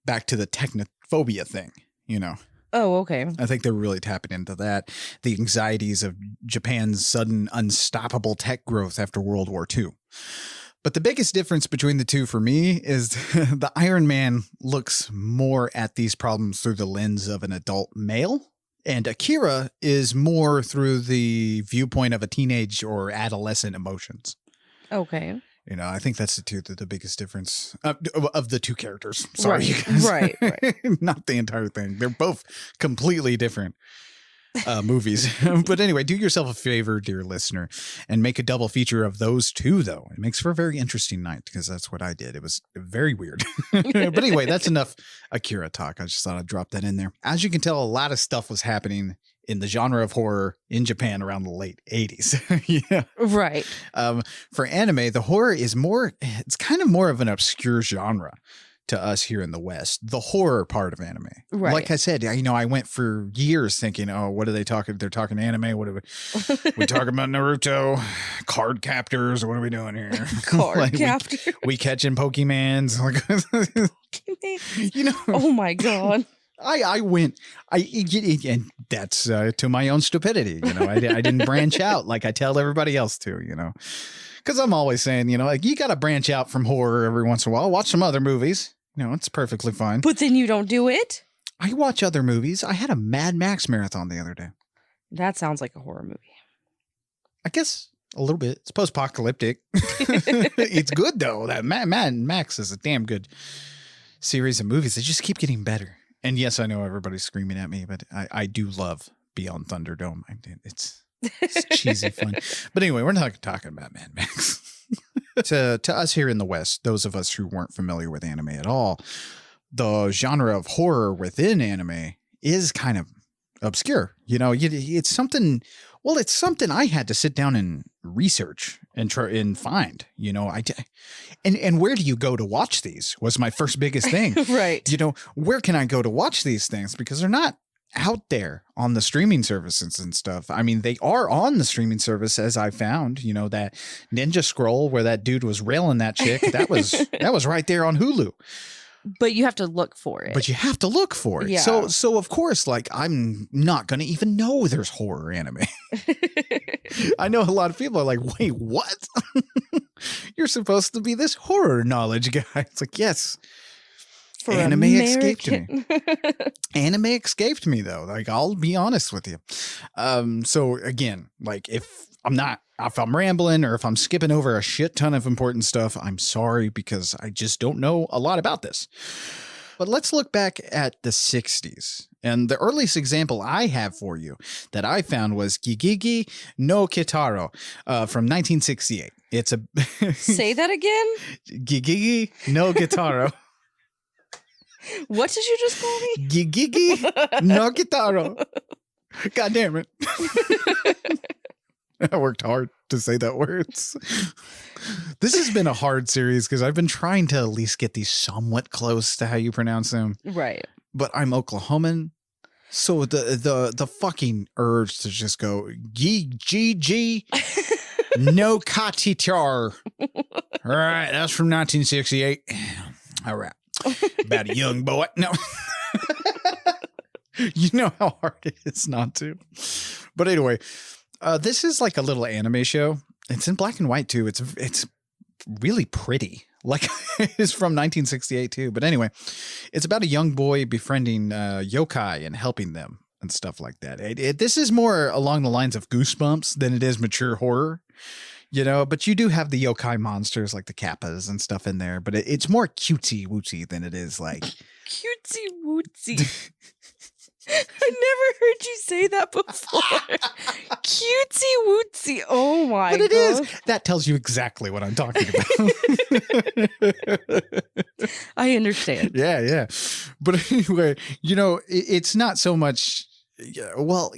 back to the technophobia thing, you know. Oh, okay. I think they were really tapping into that. The anxieties of Japan's sudden unstoppable tech growth after World War II. But the biggest difference between the two for me is the Iron Man looks more at these problems through the lens of an adult male. And Akira is more through the viewpoint of a teenage or adolescent emotions. Okay. You know, I think that's the biggest difference of the two characters. Sorry, you guys. Right. Not the entire thing. They're both completely different movies. But anyway, do yourself a favor, dear listener, and make a double feature of those two, though. It makes for a very interesting night because that's what I did. It was very weird. But anyway, that's enough Akira talk. I just thought I'd drop that in there. As you can tell, a lot of stuff was happening in the genre of horror in Japan around the late 80s. Yeah. Right. For anime, the horror is it's kind of more of an obscure genre to us here in the West, the horror part of anime. Right. Like I said, you know, I went for years thinking, oh, what are they talking? They're talking anime. What are we talking about? Naruto, card captors. What are we doing here? Card like captors. we catching Pokemans. You know. Oh my God. I went, and that's to my own stupidity. You know, I didn't branch out like I tell everybody else to, you know, because I'm always saying, you know, like you got to branch out from horror every once in a while. Watch some other movies. You know, it's perfectly fine. But then you don't do it? I watch other movies. I had a Mad Max marathon the other day. That sounds like a horror movie. I guess a little bit. It's post-apocalyptic. It's good, though. That Mad Max is a damn good series of movies. They just keep getting better. And yes, I know everybody's screaming at me, but I do love Beyond Thunderdome. It's cheesy fun. But anyway, we're not talking about Mad Max. To us here in the West, those of us who weren't familiar with anime at all, the genre of horror within anime is kind of obscure. You know, it's something. Well, it's something I had to sit down and research and try and find. You know, and where do you go to watch these? Was my first biggest thing. Right. You know, where can I go to watch these things? Because they're not out there on the streaming services and stuff. I mean, they are on the streaming service, as I found. You know, that Ninja Scroll where that dude was railing that chick. That was right there on Hulu. But you have to look for it. But you have to look for it. Yeah. So of course, like I'm not going to even know there's horror anime. I know a lot of people are like, wait, what? You're supposed to be this horror knowledge guy. It's like, yes. For anime escaped American. me. Anime escaped me though. Like, I'll be honest with you. So again, like if I'm rambling or if I'm skipping over a shit ton of important stuff, I'm sorry because I just don't know a lot about this. But let's look back at the 60s. And the earliest example I have for you that I found was Gigigi no Kitaro from 1968. It's a Say that again? Gigigi no Kitaro. What did you just call me? Gigigi no Kitaro. God damn it. I worked hard to say that words. This has been a hard series because I've been trying to at least get these somewhat close to how you pronounce them. Right. But I'm Oklahoman. So the fucking urge to just go G no Katitar. All right, that's from 1968. All right. About a young boy. No. You know how hard it is not to. But anyway, this is like a little anime show. It's in black and white too. It's really pretty. Like it's from 1968 too. But anyway, it's about a young boy befriending yokai and helping them and stuff like that. This is more along the lines of Goosebumps than it is mature horror. You know, but you do have the yokai monsters like the kappas and stuff in there, but it's more cutesy wootsy than it is like cutesy wootsy. I never heard you say that before. Cutesy wootsy. Oh my god. But it is. That tells you exactly what I'm talking about. I understand. Yeah. But anyway, you know, it's not so much, well,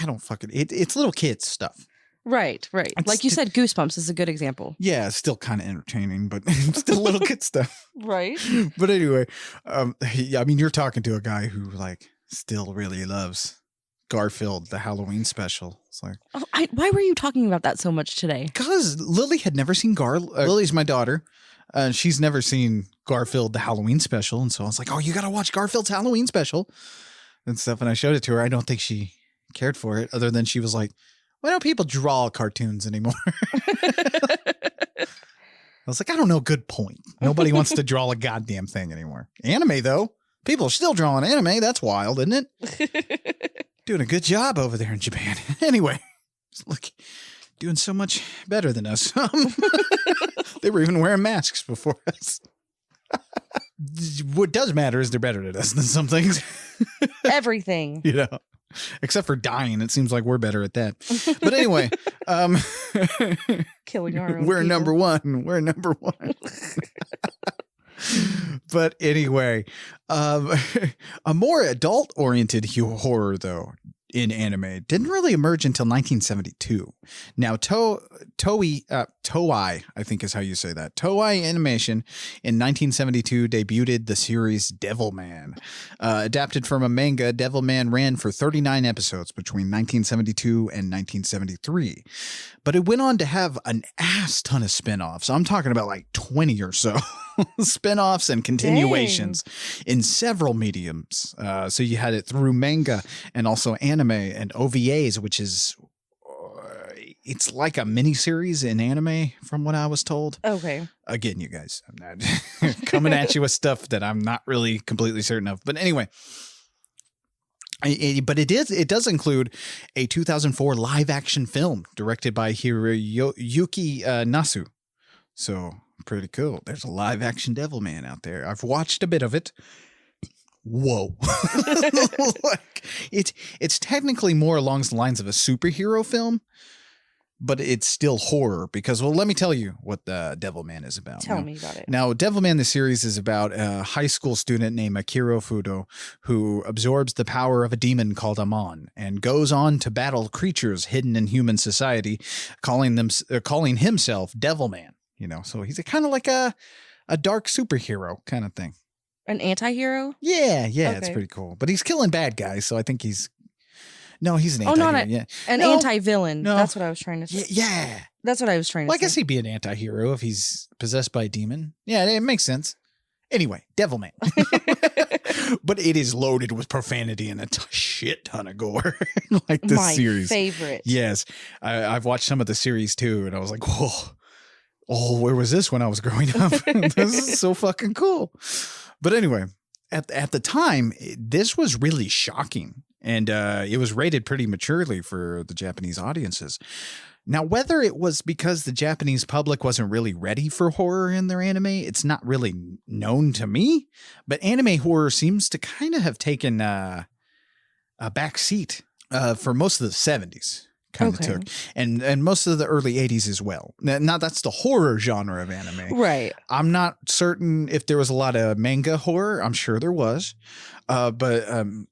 I don't fucking, it's little kids stuff. Right. Like you said, Goosebumps is a good example. Yeah, it's still kind of entertaining, but still little kid stuff. Right. But anyway, I mean, you're talking to a guy who like still really loves Garfield, the Halloween special. It's like, why were you talking about that so much today? Because Lily had never seen Lily's my daughter. She's never seen Garfield, the Halloween special. And so I was like, oh, you got to watch Garfield's Halloween special and stuff. And I showed it to her. I don't think she cared for it other than she was like, why don't people draw cartoons anymore? I was like, I don't know. Good point. Nobody wants to draw a goddamn thing anymore. Anime, though. People are still drawing anime. That's wild, isn't it? Doing a good job over there in Japan. Anyway, look, doing so much better than us. They were even wearing masks before us. What does matter is they're better at us than some things. Everything. You know, except for dying. It seems like we're better at that. But anyway, killing our own we're people. number one. We're number one. But anyway, a more adult-oriented horror, though, in anime didn't really emerge until 1972. Now, Toei, I think is how you say that. Toei Animation in 1972 debuted the series Devilman. Adapted from a manga, Devilman ran for 39 episodes between 1972 and 1973. But it went on to have an ass ton of spinoffs. I'm talking about like 20 or so spinoffs and continuations in several mediums. So you had it through manga and also anime and OVAs, which is it's like a mini series in anime from what I was told. Okay. Again, you guys, I'm not coming at you with stuff that I'm not really completely certain of. But anyway, but it does include a 2004 live action film directed by Hiroyuki Nasu. So pretty cool. There's a live action Devilman out there. I've watched a bit of it. Whoa. Like, it's technically more along the lines of a superhero film, but it's still horror because, well, let me tell you what the Devilman is about. Tell me about it. Now, Devilman, the series, is about a high school student named Akira Fudo who absorbs the power of a demon called Amon and goes on to battle creatures hidden in human society, calling himself Devilman. You know, so he's kind of like a dark superhero kind of thing. An anti-hero? Yeah, okay. It's pretty cool. But he's killing bad guys, so I think he's an anti-hero. An anti-villain. No. That's what I was trying to say. Yeah. That's what I was trying to say. I guess he'd be an anti-hero if he's possessed by a demon. Yeah, it makes sense. Anyway, Devilman. But it is loaded with profanity and a shit ton of gore. Like this series. My favorite. Yes. I've watched some of the series too, and I was like, whoa. Oh, where was this when I was growing up? This is so fucking cool. But anyway, at the time, this was really shocking. And it was rated pretty maturely for the Japanese audiences. Now, whether it was because the Japanese public wasn't really ready for horror in their anime, it's not really known to me. But anime horror seems to kind of have taken a back seat for most of the 70s. Kind of took, and most of the early 80s as well. Now that's the horror genre of anime. Right. I'm not certain if there was a lot of manga horror. I'm sure there was. But and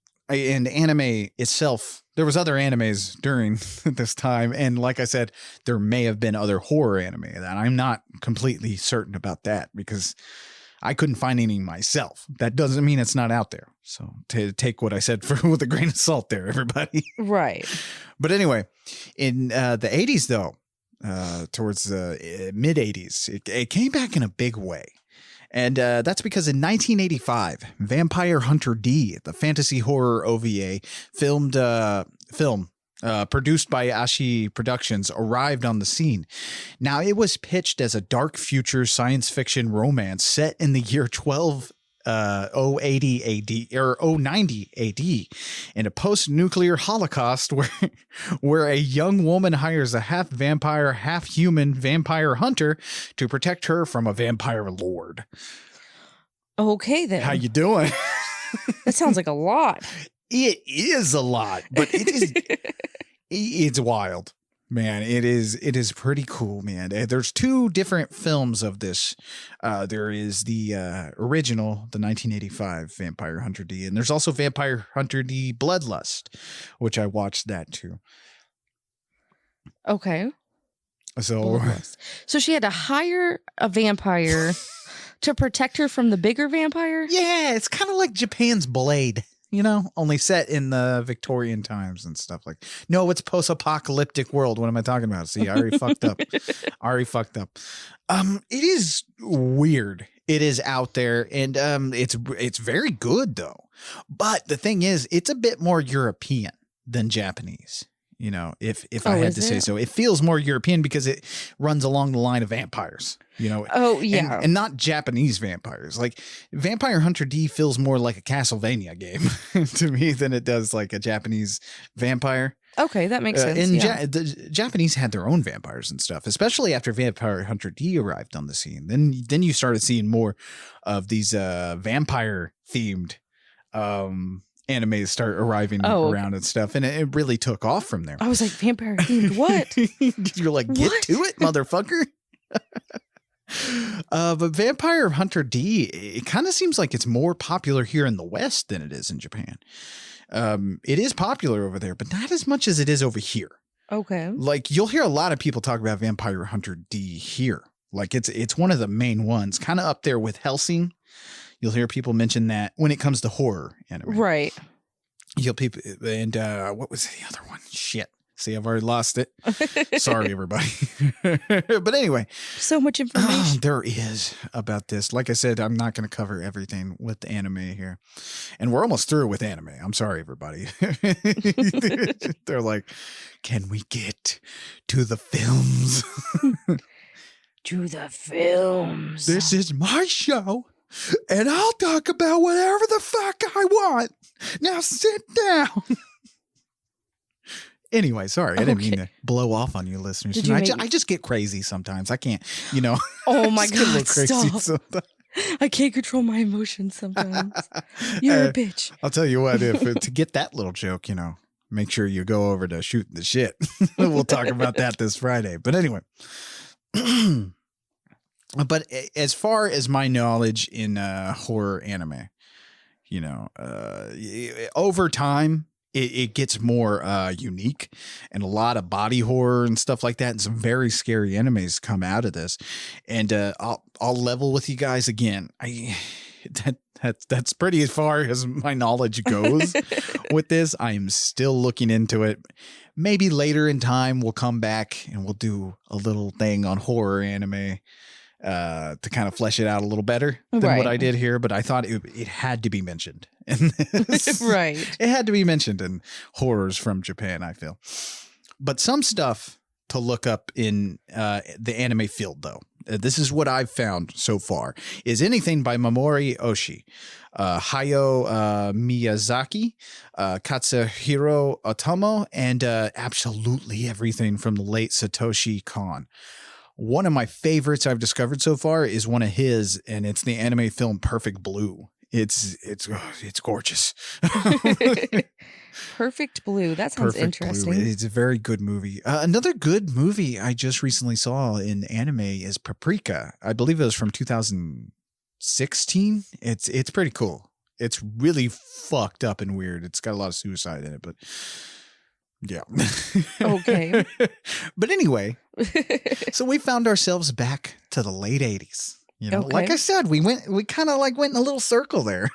anime itself, there was other animes during this time. And like I said, there may have been other horror anime that I'm not completely certain about that because I couldn't find any myself. That doesn't mean it's not out there. So to take what I said with a grain of salt there, everybody. Right. But anyway, in the 80s, though, towards the mid 80s, it came back in a big way. And that's because in 1985, Vampire Hunter D, the fantasy horror OVA film produced by Ashi Productions, arrived on the scene. Now, it was pitched as a dark future science fiction romance set in the year 080 AD or 090 AD in a post-nuclear holocaust where a young woman hires a half vampire, half human vampire hunter to protect her from a vampire lord. Okay, then. How you doing? That sounds like a lot. It is a lot, but it's wild. Man, it is pretty cool, man. There's two different films of this. There is the original, the 1985 Vampire Hunter D, and there's also Vampire Hunter D Bloodlust, which I watched that too. Okay. So she had to hire a vampire to protect her from the bigger vampire? Yeah, it's kind of like Japan's Blade. Only set in the Victorian times and stuff like. No, it's post-apocalyptic world. What am I talking about? See, I already fucked up. It is weird. It is out there, and it's very good though. But the thing is, it's a bit more European than Japanese. If I had to say so, it feels more European because it runs along the line of vampires. Oh yeah, and not Japanese vampires. Like Vampire Hunter D feels more like a Castlevania game to me than it does like a Japanese vampire. Okay, that makes sense. And the Japanese had their own vampires and stuff, especially after Vampire Hunter D arrived on the scene. Then you started seeing more of these vampire themed animes start arriving around and stuff, and it really took off from there. I was like, vampire themed what? You're like, get to it, motherfucker. But Vampire Hunter D, it kind of seems like it's more popular here in the West than it is in Japan. It is popular over there, but not as much as it is over here. Okay. Like you'll hear a lot of people talk about Vampire Hunter D here. Like it's one of the main ones, kind of up there with Hellsing. You'll hear people mention that when it comes to horror anime. Right. People and what was the other one? Shit. See, I've already lost it. Sorry, everybody. But anyway. So much information. There is about this. Like I said, I'm not going to cover everything with the anime here. And we're almost through with anime. I'm sorry, everybody. They're like, can we get to the films? To the films. This is my show. And I'll talk about whatever the fuck I want. Now sit down. Anyway, sorry. I didn't mean to blow off on you listeners. I just get crazy sometimes. I can't, Oh my God, crazy stop. I can't control my emotions sometimes. You're a bitch. I'll tell you what, if to get that little joke, make sure you go over to Shooting the Shit. We'll talk about that this Friday. But anyway. But as far as my knowledge in horror anime, over time, it gets more unique, and a lot of body horror and stuff like that, and some very scary animes come out of this. And I'll level with you guys again. That's pretty as far as my knowledge goes with this. I am still looking into it. Maybe later in time we'll come back and we'll do a little thing on horror anime. To kind of flesh it out a little better than what I did here, but I thought it had to be mentioned in this. Right. It had to be mentioned in horrors from Japan, I feel. But some stuff to look up in the anime field, though. This is what I've found so far, is anything by Mamoru Oshii, Hayao Miyazaki, Katsuhiro Otomo, and absolutely everything from the late Satoshi Kon. One of my favorites I've discovered so far is one of his, and it's the anime film Perfect Blue. It's gorgeous. Perfect Blue. That sounds interesting. Blue. It's a very good movie. Another good movie I just recently saw in anime is Paprika. I believe it was from 2016. It's pretty cool. It's really fucked up and weird. It's got a lot of suicide in it, but yeah. Okay. But anyway, so we found ourselves back to the late 80s. Like I said, we kind of like went in a little circle there.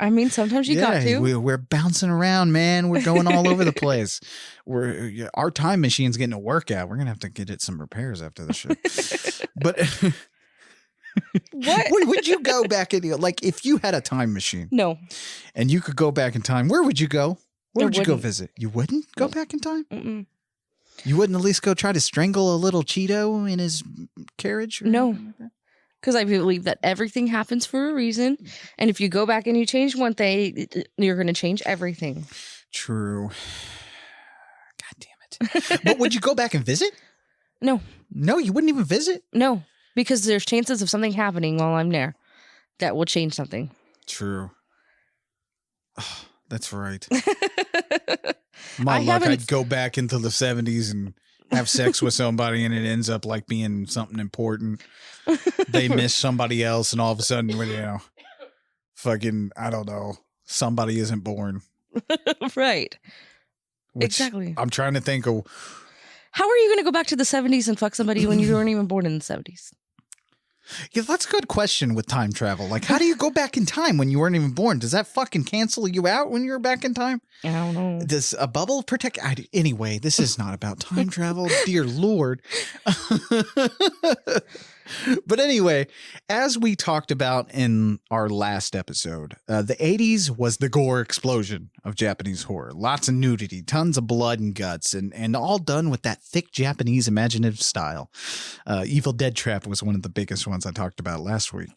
I mean, sometimes you got to. We're bouncing around, man. We're going all over the place. Our time machine's getting a workout. We're going to have to get it some repairs after the show. But what? Where would you go back in? Like if you had a time machine. No. And you could go back in time, where would you go? Where would you go visit? You wouldn't go back in time? Mm-mm. You wouldn't at least go try to strangle a little Cheeto in his carriage? No. because I believe that everything happens for a reason. And if you go back and you change one thing, you're going to change everything. True. God damn it. But would you go back and visit? No. No, you wouldn't even visit? No, because there's chances of something happening while I'm there that will change something. True. Oh, that's right. My luck, I'd go back into the 70s and have sex with somebody and it ends up like being something important. They miss somebody else and all of a sudden, fucking, I don't know, somebody isn't born. Right. Exactly. I'm trying to think of... How are you going to go back to the 70s and fuck somebody when you weren't even born in the 70s? Yeah, that's a good question with time travel. Like, how do you go back in time when you weren't even born? Does that fucking cancel you out when you're back in time? I don't know. Does a bubble protect? Anyway, this is not about time travel. Dear Lord. But anyway, as we talked about in our last episode, the 80s was the gore explosion of Japanese horror. Lots of nudity, tons of blood and guts, and all done with that thick Japanese imaginative style. Evil Dead Trap was one of the biggest ones I talked about last week.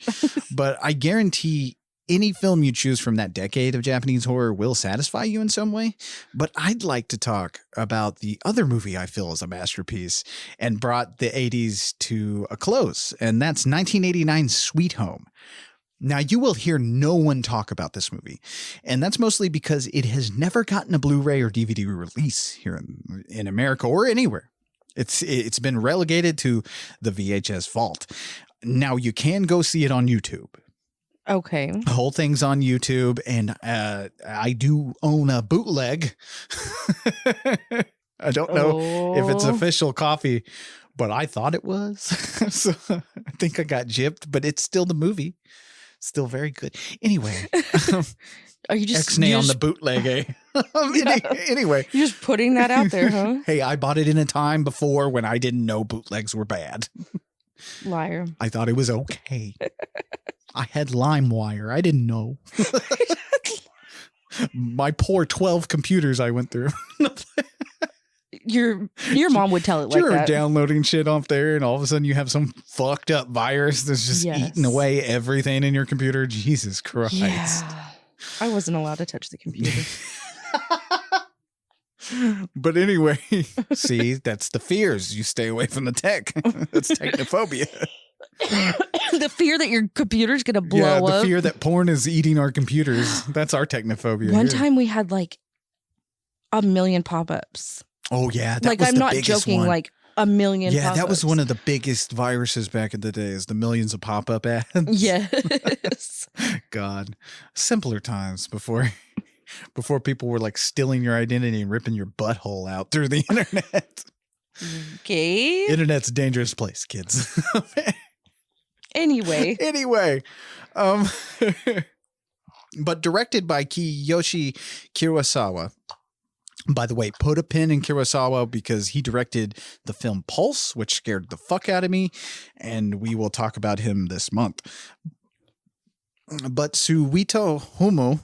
But I guarantee any film you choose from that decade of Japanese horror will satisfy you in some way. But I'd like to talk about the other movie I feel is a masterpiece and brought the 80s to a close, and that's 1989's Sweet Home. Now, you will hear no one talk about this movie, and that's mostly because it has never gotten a Blu-ray or DVD release here in America or anywhere. It's been relegated to the VHS vault. Now, you can go see it on YouTube. Okay. The whole thing's on YouTube, and I do own a bootleg. I don't know if it's official copy, but I thought it was. So I think I got gypped, but it's still the movie. Still very good. Anyway. Are you just X-nay on the bootleg, eh? Anyway. You're just putting that out there, huh? Hey, I bought it in a time before when I didn't know bootlegs were bad. Liar. I thought it was okay. I had LimeWire. I didn't know. My poor 12 computers I went through. Your mom would tell it like that. You're downloading shit off there, and all of a sudden you have some fucked up virus that's just eating away everything in your computer. Jesus Christ. Yeah. I wasn't allowed to touch the computer. But anyway, see, that's the fears. You stay away from the tech. That's technophobia. The fear that your computer's going to blow up. Yeah, the fear that porn is eating our computers. That's our technophobia. One time we had like 1 million pop-ups. Oh, yeah. That was I'm not joking, one. Like 1 million pop-ups. That was one of the biggest viruses back in the day, is the millions of pop-up ads. Yes. God. Simpler times before people were like stealing your identity and ripping your butthole out through the internet. Okay. Internet's a dangerous place, kids. Anyway. But directed by Kiyoshi Kurosawa. By the way, put a pin in Kurosawa because he directed the film Pulse, which scared the fuck out of me, and we will talk about him this month. But Suito Homo,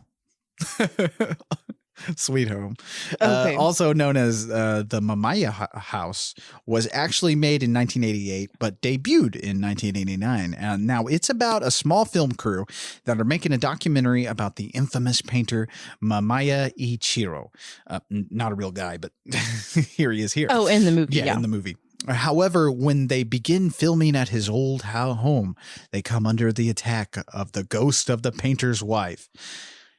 Sweet Home, also known as the Mamaya House, was actually made in 1988, but debuted in 1989. And now it's about a small film crew that are making a documentary about the infamous painter Mamaya Ichiro. Not a real guy, but here he is here. Oh, in the movie. Yeah, in the movie. However, when they begin filming at his old home, they come under the attack of the ghost of the painter's wife.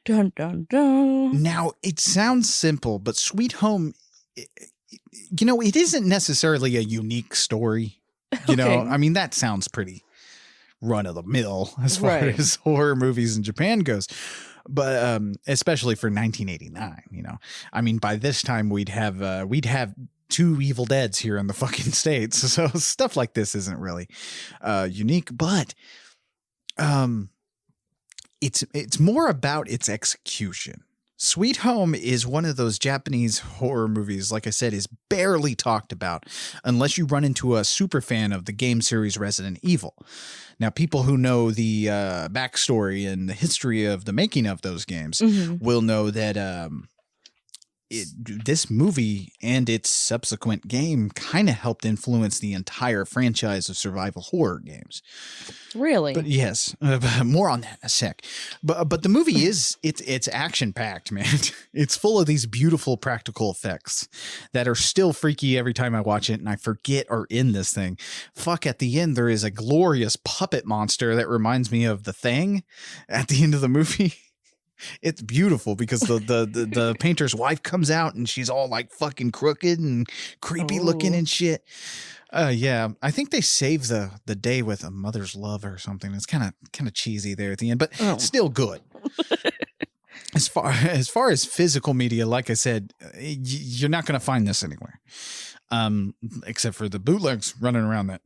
Dun, dun, dun. Now, it sounds simple, but Sweet Home, it isn't necessarily a unique story. You know, I mean, that sounds pretty run of the mill as far as horror movies in Japan goes. But especially for 1989, I mean, by this time we'd have 2 Evil Deads here in the fucking States. So stuff like this isn't really unique, but it's more about its execution. Sweet Home is one of those Japanese horror movies, like I said, is barely talked about unless you run into a super fan of the game series Resident Evil. Now, people who know the backstory and the history of the making of those games will know that this movie and its subsequent game kind of helped influence the entire franchise of survival horror games. Really? But yes, more on that in a sec. But the movie it's action packed, man. It's full of these beautiful practical effects that are still freaky every time I watch it, and I forget are in this thing. Fuck, at the end there is a glorious puppet monster that reminds me of The Thing at the end of the movie. It's beautiful because the painter's wife comes out and she's all like fucking crooked and creepy looking and shit. Yeah, I think they save the day with a mother's love or something. It's kind of cheesy there at the end, but still good. As far as physical media, like I said, you're not going to find this anywhere, except for the bootlegs running around that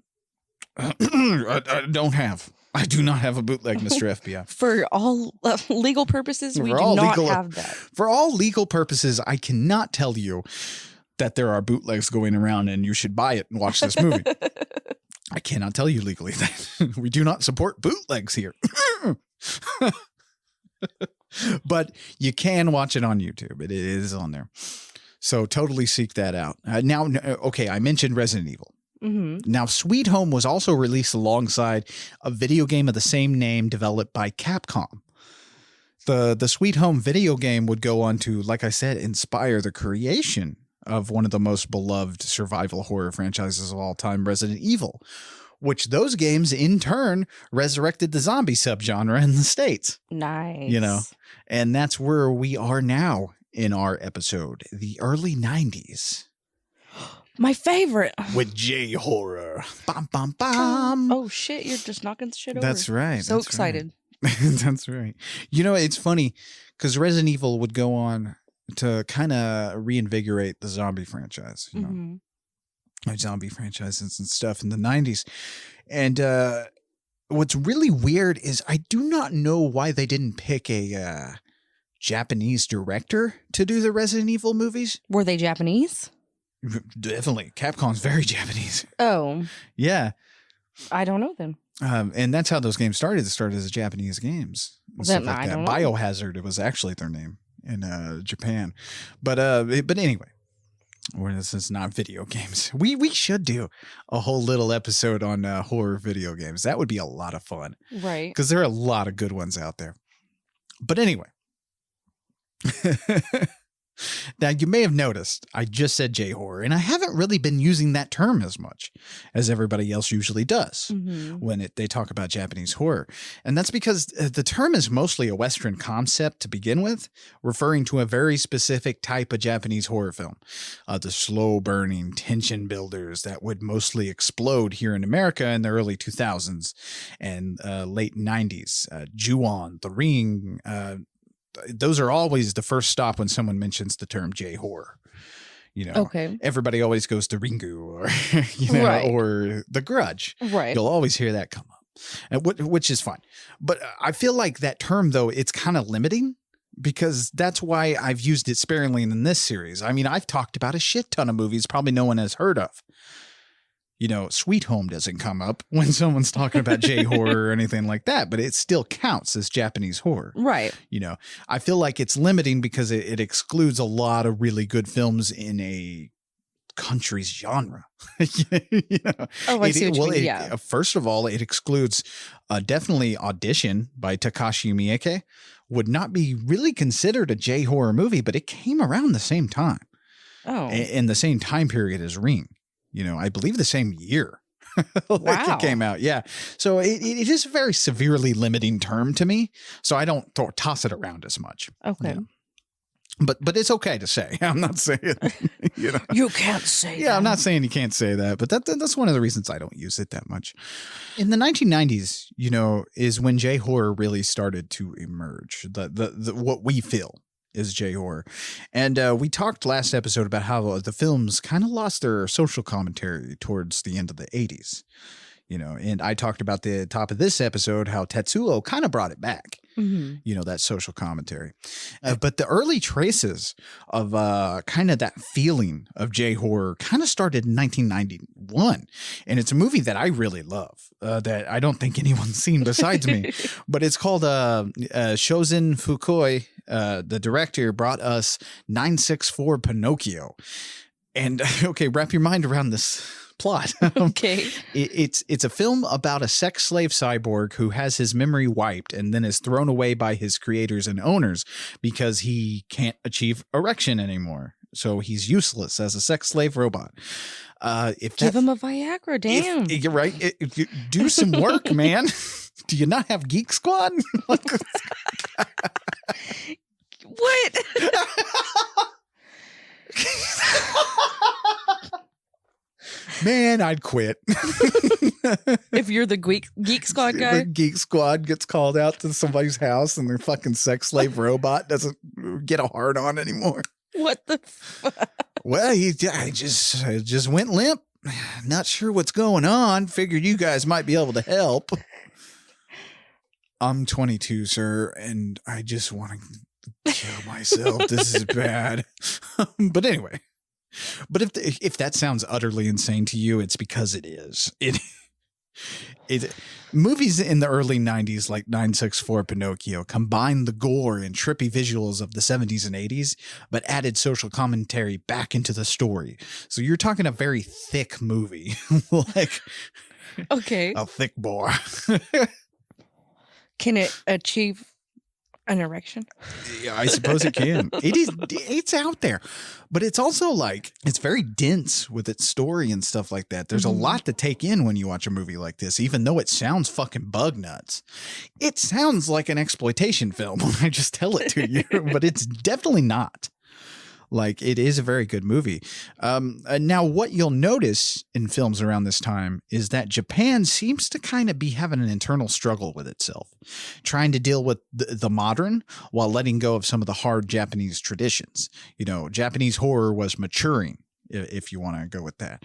I do not have a bootleg, Mr. FBI. For all legal purposes, we do not have that. For all legal purposes, I cannot tell you that there are bootlegs going around and you should buy it and watch this movie. I cannot tell you legally that. We do not support bootlegs here. But you can watch it on YouTube. It is on there. So totally seek that out. Now, okay, I mentioned Resident Evil. Mm-hmm. Now, Sweet Home was also released alongside a video game of the same name developed by Capcom. The Sweet Home video game would go on to, like I said, inspire the creation of one of the most beloved survival horror franchises of all time, Resident Evil, which those games in turn resurrected the zombie subgenre in the States. Nice. You know, and that's where we are now in our episode, the early 90s. My favorite. With J-horror. Bum, bum, bum. Oh, shit. You're just knocking shit over. That's right. So excited. Right. That's right. You know, it's funny because Resident Evil would go on to kind of reinvigorate the zombie franchise, you know, like zombie franchises and stuff in the 90s. And what's really weird is I do not know why they didn't pick a Japanese director to do the Resident Evil movies. Were they Japanese? Definitely. Capcom's very Japanese. Oh. Yeah. I don't know them. And that's how those games started. They started as Japanese games. Then like I don't know. Biohazard, it was actually their name in Japan. But anyway, this is not video games. We should do a whole little episode on horror video games. That would be a lot of fun. Right. Because there are a lot of good ones out there. But anyway. Now, you may have noticed I just said J-horror, and I haven't really been using that term as much as everybody else usually does when they talk about Japanese horror. And that's because the term is mostly a Western concept to begin with, referring to a very specific type of Japanese horror film. The slow-burning tension builders that would mostly explode here in America in the early 2000s and late 90s. Ju-on, The Ring, those are always the first stop when someone mentions the term J-horror. You know, everybody always goes to Ringu or, or The Grudge. Right. You'll always hear that come up, which is fine. But I feel like that term, though, it's kind of limiting because that's why I've used it sparingly in this series. I mean, I've talked about a shit ton of movies probably no one has heard of. You know, Sweet Home doesn't come up when someone's talking about J-horror or anything like that, but it still counts as Japanese horror. Right. You know, I feel like it's limiting because it excludes a lot of really good films in a country's genre. You know? Oh, I see what you mean. Yeah. First of all, it excludes definitely Audition by Takashi Miike. Would not be really considered a J-horror movie, but it came around the same time. Oh. In the same time period as Ring. You know, I believe the same year Wow. it came out. Yeah. So it is a very severely limiting term to me. So I don't toss it around as much. Okay. You know? But it's okay to say. I'm not saying, you know. You can't say Yeah, that. I'm not saying you can't say that, but that's one of the reasons I don't use it that much. In the 1990s, you know, is when J-horror really started to emerge. The what we feel is J-horror. And we talked last episode about how the films kind of lost their social commentary towards the end of the 80s. You know, and I talked about the top of this episode how Tetsuo kind of brought it back. You know, that social commentary. But the early traces of kind of that feeling of J-horror kind of started in 1991. And it's a movie that I really love that I don't think anyone's seen besides me. But it's called Shozen Fukui. The director brought us 964 Pinocchio. And okay, wrap your mind around this plot. Okay. It's a film about a sex slave cyborg who has his memory wiped and then is thrown away by his creators and owners because he can't achieve erection anymore. So he's useless as a sex slave robot. Give him a Viagra, damn. You're right. Do some work, man. Do you not have Geek Squad? What? Man, I'd quit. If you're the Geek Squad guy? The Geek Squad gets called out to somebody's house and their fucking sex slave robot doesn't get a hard on anymore. What the fuck? Well, I just went limp. Not sure what's going on. Figured you guys might be able to help. I'm 22, sir, and I just want to kill myself. This is bad. But anyway. But if that sounds utterly insane to you, it's because it is. Movies in the early 90s like 964 Pinocchio combined the gore and trippy visuals of the 70s and 80s, but added social commentary back into the story. So you're talking a very thick movie. Like okay. A thick boy. Can it achieve an erection? Yeah, I suppose it can. It's out there. But it's also like, it's very dense with its story and stuff like that. There's a lot to take in when you watch a movie like this, even though it sounds fucking bug nuts. It sounds like an exploitation film when I just tell it to you, but it's definitely not. Like, it is a very good movie. Now, what you'll notice in films around this time is that Japan seems to kind of be having an internal struggle with itself, trying to deal with the modern while letting go of some of the hard Japanese traditions. You know, Japanese horror was maturing, if you want to go with that.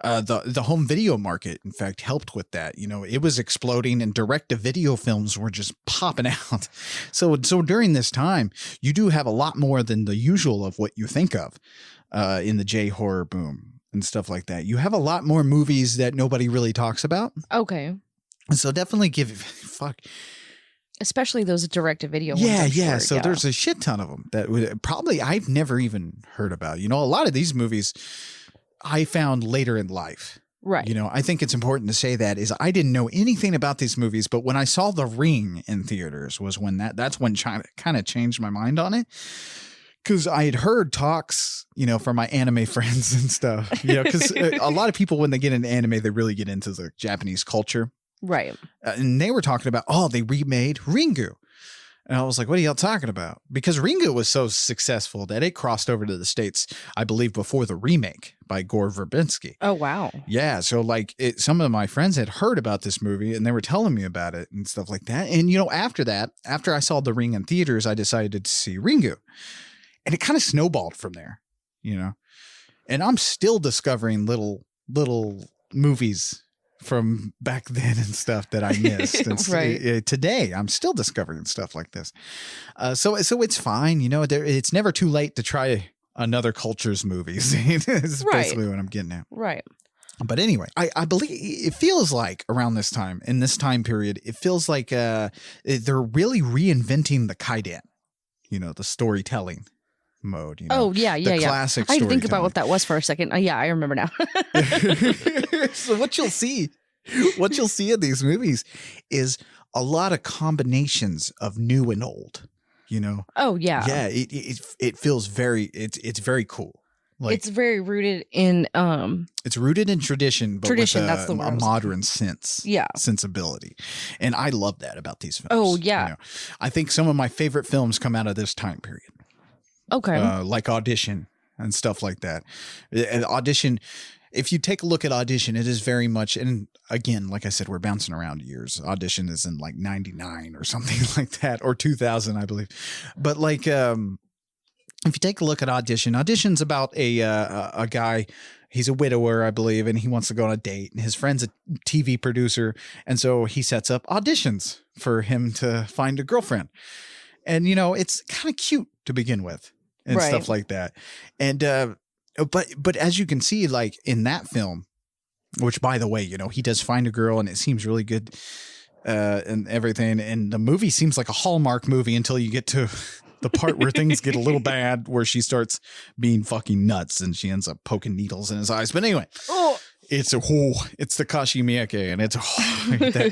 The home video market, in fact, helped with that. You know, it was exploding and direct-to-video films were just popping out. So during this time, you do have a lot more than the usual of what you think of in the J-horror boom and stuff like that. You have a lot more movies that nobody really talks about. Okay. So definitely especially those direct-to-video ones. Yeah. So there's a shit ton of them that would probably I've never even heard about. You know, a lot of these movies I found later in life. Right. You know, I think it's important to say that is I didn't know anything about these movies, but when I saw The Ring in theaters was when that's when China kind of changed my mind on it. Because I had heard talks, you know, from my anime friends and stuff. You know, because a lot of people when they get into anime, they really get into the Japanese culture. Right. And they were talking about, they remade Ringu. And I was like, what are y'all talking about? Because Ringu was so successful that it crossed over to the States, I believe, before the remake by Gore Verbinski. Oh, wow. Yeah. So like some of my friends had heard about this movie and they were telling me about it and stuff like that. And, you know, after I saw The Ring in theaters, I decided to see Ringu. And it kind of snowballed from there, you know. And I'm still discovering little movies from back then and stuff that I missed. And right. Today, I'm still discovering stuff like this. So it's fine. You know, it's never too late to try another culture's movies. It's basically what I'm getting at. Right. But anyway, I believe it feels like around this time, in this time period, it feels like they're really reinventing the kaidan, you know, the storytelling mode. You know, oh, yeah. Classic I had to think about what that was for a second. Yeah, I remember now. So what you'll see in these movies is a lot of combinations of new and old, you know? Oh, yeah. Yeah, it feels it's very cool. Like, it's very rooted in it's rooted in tradition, but with that's the a modern sensibility. And I love that about these films. Oh, yeah. You know? I think some of my favorite films come out of this time period. Okay. Like Audition and stuff like that. And Audition, if you take a look at Audition, it is very much, and again, like I said, we're bouncing around years. Audition is in like 99 or something like that, or 2000, I believe. But like, if you take a look at Audition's about a guy, He's a widower, I believe, and he wants to go on a date. And his friend's a TV producer. And so he sets up auditions for him to find a girlfriend. And, it's kind of cute to begin with and stuff like that. And, but as you can see, like in that film, which by the way, he does find a girl and it seems really good and everything. And the movie seems like a Hallmark movie until you get to the part where things get a little bad, where she starts being fucking nuts and she ends up poking needles in his eyes. But anyway, it's Takashi Miike, and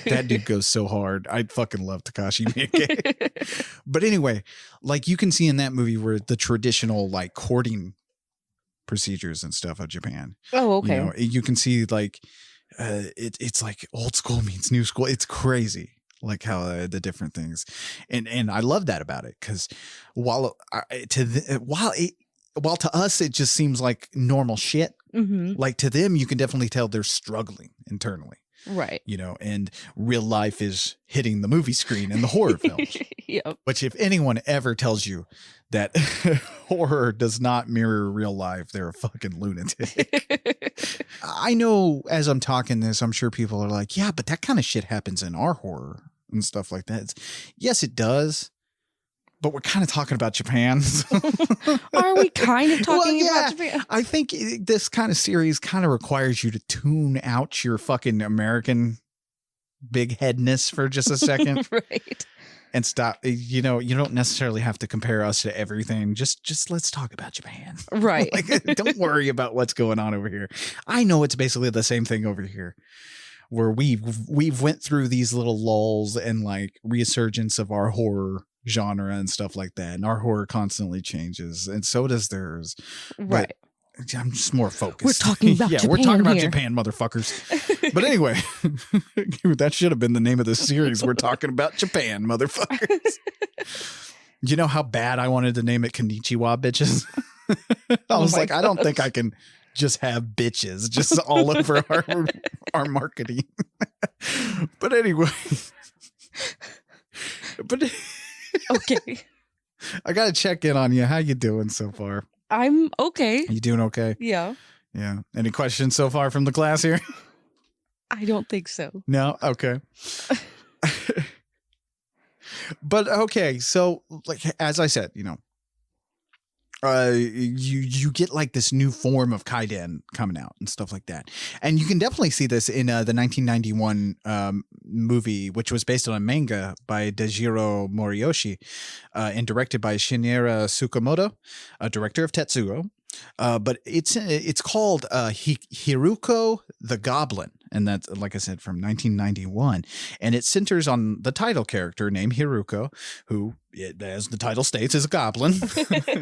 that dude goes so hard. I fucking love Takashi Miike. But anyway, like you can see in that movie where the traditional like courting procedures and stuff of Japan. Oh, okay. You can see like it's like old school meets new school. It's crazy. Like how the different things, and I love that about it, because while to us it just seems like normal shit, like to them you can definitely tell they're struggling internally, right? And real life is hitting the movie screen in the horror films. Yep. Which if anyone ever tells you that horror does not mirror real life, they're a fucking lunatic. I know as I'm talking this, I'm sure people are like, yeah, but that kind of shit happens in our horror and stuff like that. Yes, it does. But we're kind of talking about Japan. Are we kind of talking about Japan? I think this kind of series kind of requires you to tune out your fucking American big headness for just a second. Right. And stop. You don't necessarily have to compare us to everything. Just let's talk about Japan. Right. Like, don't worry about what's going on over here. I know it's basically the same thing over here, where we've went through these little lulls and like resurgence of our horror genre and stuff like that. And our horror constantly changes, and so does theirs. Right. But I'm just more focused. We're talking about Japan. We're talking about here. Japan, motherfuckers. But anyway, that should have been the name of the series. We're talking about Japan, motherfuckers. You know how bad I wanted to name it Konnichiwa, bitches? I was like, God. I don't think I can just have bitches just all over our marketing. But anyway. Okay. I got to check in on you. How you doing so far? I'm okay. You doing okay? Yeah. Yeah. Any questions so far from the class here? I don't think so. No? Okay. But okay. So like, as I said, you get like this new form of kaiden coming out and stuff like that. And you can definitely see this in the 1991 movie, which was based on a manga by Dejiro Moriyoshi and directed by Shinya Tsukamoto, a director of Tetsuo. But it's called Hiruko the Goblin. And that's, like I said, from 1991. And it centers on the title character named Hiruko, who, as the title states, is a goblin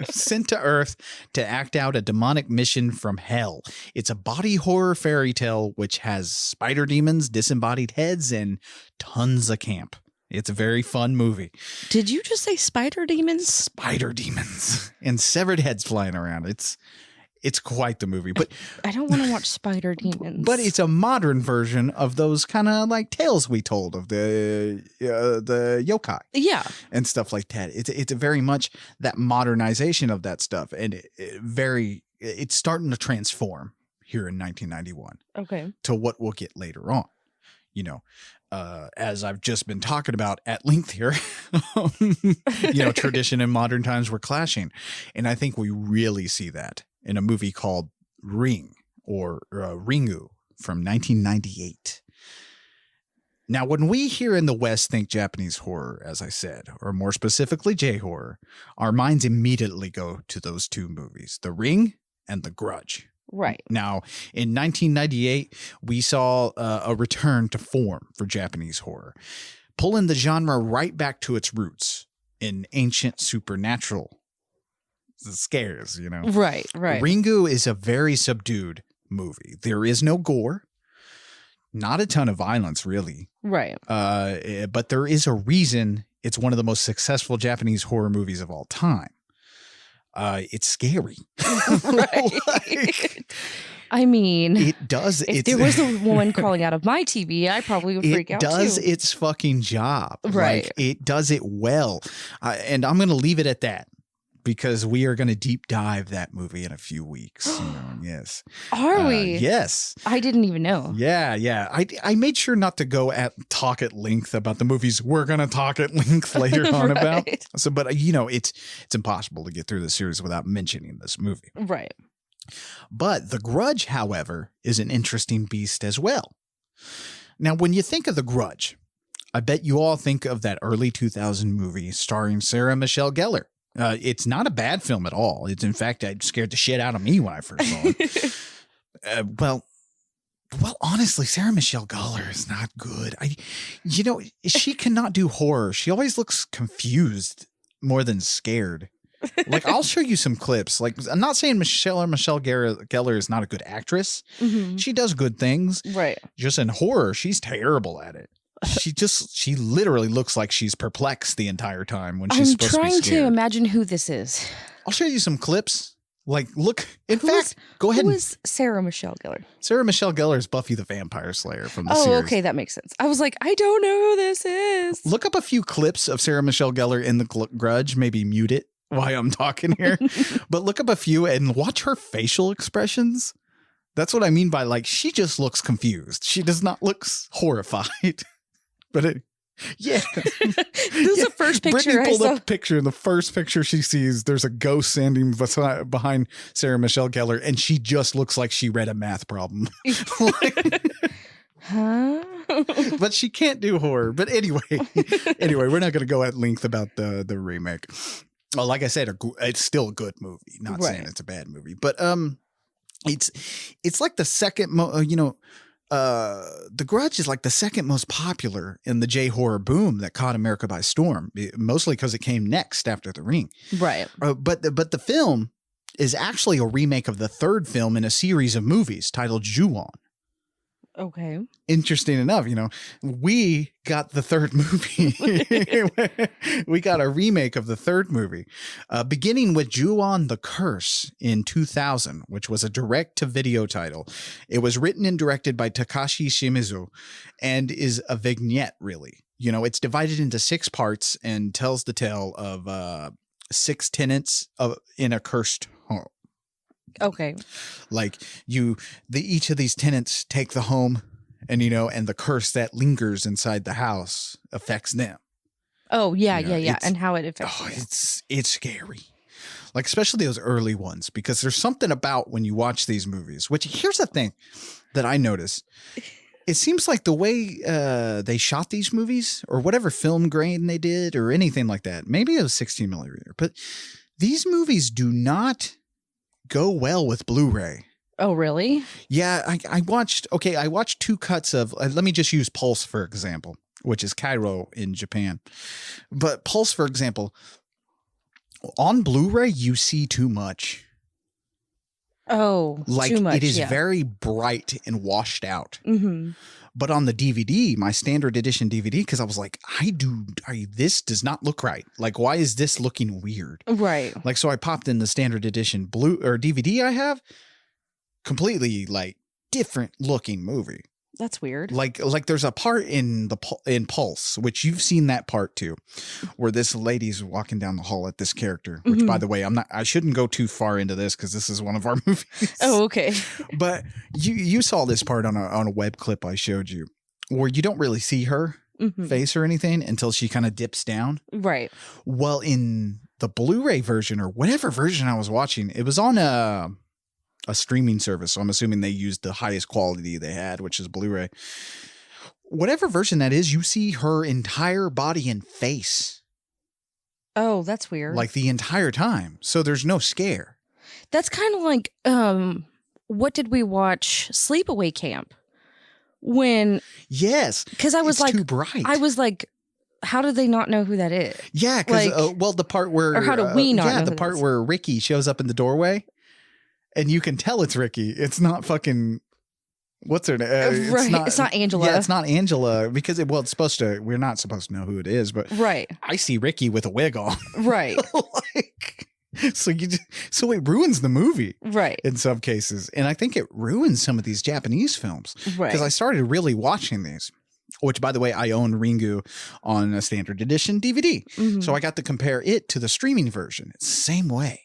sent to Earth to act out a demonic mission from hell. It's a body horror fairy tale which has spider demons, disembodied heads, and tons of camp. It's a very fun movie. Did you just say spider demons? Spider demons and severed heads flying around. It's quite the movie, but I don't want to watch spider demons. But it's a modern version of those kind of like tales we told of the yokai, and stuff like that. It's very much that modernization of that stuff, and it's starting to transform here in 1991. Okay, to what we'll get later on. As I've just been talking about at length here, tradition and modern times were clashing, and I think we really see that in a movie called Ring or Ringu from 1998. Now, when we here in the West think Japanese horror, as I said, or more specifically J-horror, our minds immediately go to those two movies, The Ring and The Grudge. Right. Now, in 1998, we saw a return to form for Japanese horror, pulling the genre right back to its roots in ancient supernatural scares, Right. Ringu is a very subdued movie. There is no gore, not a ton of violence, really. Right. But there is a reason it's one of the most successful Japanese horror movies of all time. It's scary. Right. I mean, it does. If there was a woman crawling out of my TV, I probably would freak out too. It does its fucking job. Right. Like, it does it well. And I'm going to leave it at that. because we are going to deep dive that movie in a few weeks. Yes. Are we? Yes. I didn't even know. Yeah. I made sure not to go talk at length about the movies we're going to talk at length later on about. So, but it's impossible to get through the series without mentioning this movie. Right. But The Grudge, however, is an interesting beast as well. Now, when you think of The Grudge, I bet you all think of that early 2000 movie starring Sarah Michelle Gellar. It's not a bad film at all. It's, in fact, it scared the shit out of me when I first saw it. Well, honestly, Sarah Michelle Gellar is not good. She cannot do horror. She always looks confused more than scared. Like, I'll show you some clips. Like, I'm not saying Michelle Gellar is not a good actress. Mm-hmm. She does good things. Right. Just in horror, she's terrible at it. She literally looks like she's perplexed the entire time when she's supposed to be scared. I'm trying to imagine who this is. I'll show you some clips. Like, look, go ahead. Who is Sarah Michelle Gellar? Sarah Michelle Gellar is Buffy the Vampire Slayer from the series. Oh, okay, that makes sense. I was like, I don't know who this is. Look up a few clips of Sarah Michelle Gellar in The Grudge. Maybe mute it while I'm talking here. But look up a few and watch her facial expressions. That's what I mean by, like, she just looks confused. She does not look horrified. But this is the first picture Brittany pulled up a picture, and the first picture she sees, there's a ghost standing behind Sarah Michelle Gellar, and she just looks like she read a math problem. Huh? But she can't do horror. But anyway, we're not going to go at length about the remake. Well, like I said, it's still a good movie. Not saying it's a bad movie, but it's like the second The Grudge is like the second most popular in the J-horror boom that caught America by storm, mostly because it came next after The Ring. Right. But the film is actually a remake of the third film in a series of movies titled Ju-on. Okay. Interesting enough, we got the third movie. We got a remake of the third movie, beginning with Ju-on the Curse in 2000, which was a direct-to-video title. It was written and directed by Takashi Shimizu and is a vignette, really. It's divided into 6 parts and tells the tale of 6 tenants in a cursed home. Okay. Like each of these tenants take the home and the curse that lingers inside the house affects them. Oh, yeah. And how it affects them. It's scary. Like, especially those early ones, because there's something about when you watch these movies, which here's the thing that I noticed. It seems like the way they shot these movies or whatever film grain they did or anything like that, maybe it was 16 millimeter, but these movies do not go well with Blu-ray. Oh, really? Yeah, I watched 2 cuts of, let me just use Pulse, for example, which is Cairo in Japan. But Pulse, for example, on Blu-ray, you see too much. Oh, like too much, it is very bright and washed out. Mm-hmm. But on the DVD, my standard edition DVD, because I was like, this does not look right. Like, why is this looking weird? Right. Like, so I popped in the standard edition DVD I have, completely like different looking movie. That's weird. Like there's a part in Pulse, which you've seen that part too, where this lady's walking down the hall at this character, which by the way, I shouldn't go too far into this because this is one of our movies. Oh, okay. But you saw this part on a web clip I showed you where you don't really see her face or anything until she kind of dips down. Right. Well, in the Blu-ray version or whatever version I was watching, it was on a streaming service. So I'm assuming they used the highest quality they had, which is Blu-ray. Whatever version that is, you see her entire body and face. Oh, that's weird. Like the entire time. So there's no scare. That's kind of like, what did we watch? Sleepaway Camp. Yes. Because I was like, too bright. I was like, how do they not know who that is? Yeah, because the part where, or how do we not know the part where Ricky shows up in the doorway. And you can tell it's Ricky. It's not fucking, what's her name? Right. It's not Angela. Yeah, it's not Angela because it's supposed to, we're not supposed to know who it is, but right. I see Ricky with a wig on. Right. So it ruins the movie. Right. In some cases. And I think it ruins some of these Japanese films. Right. Because I started really watching these. which, by the way, I own Ringu on a standard edition DVD. Mhm. So I got to compare it to the streaming version. It's the same way.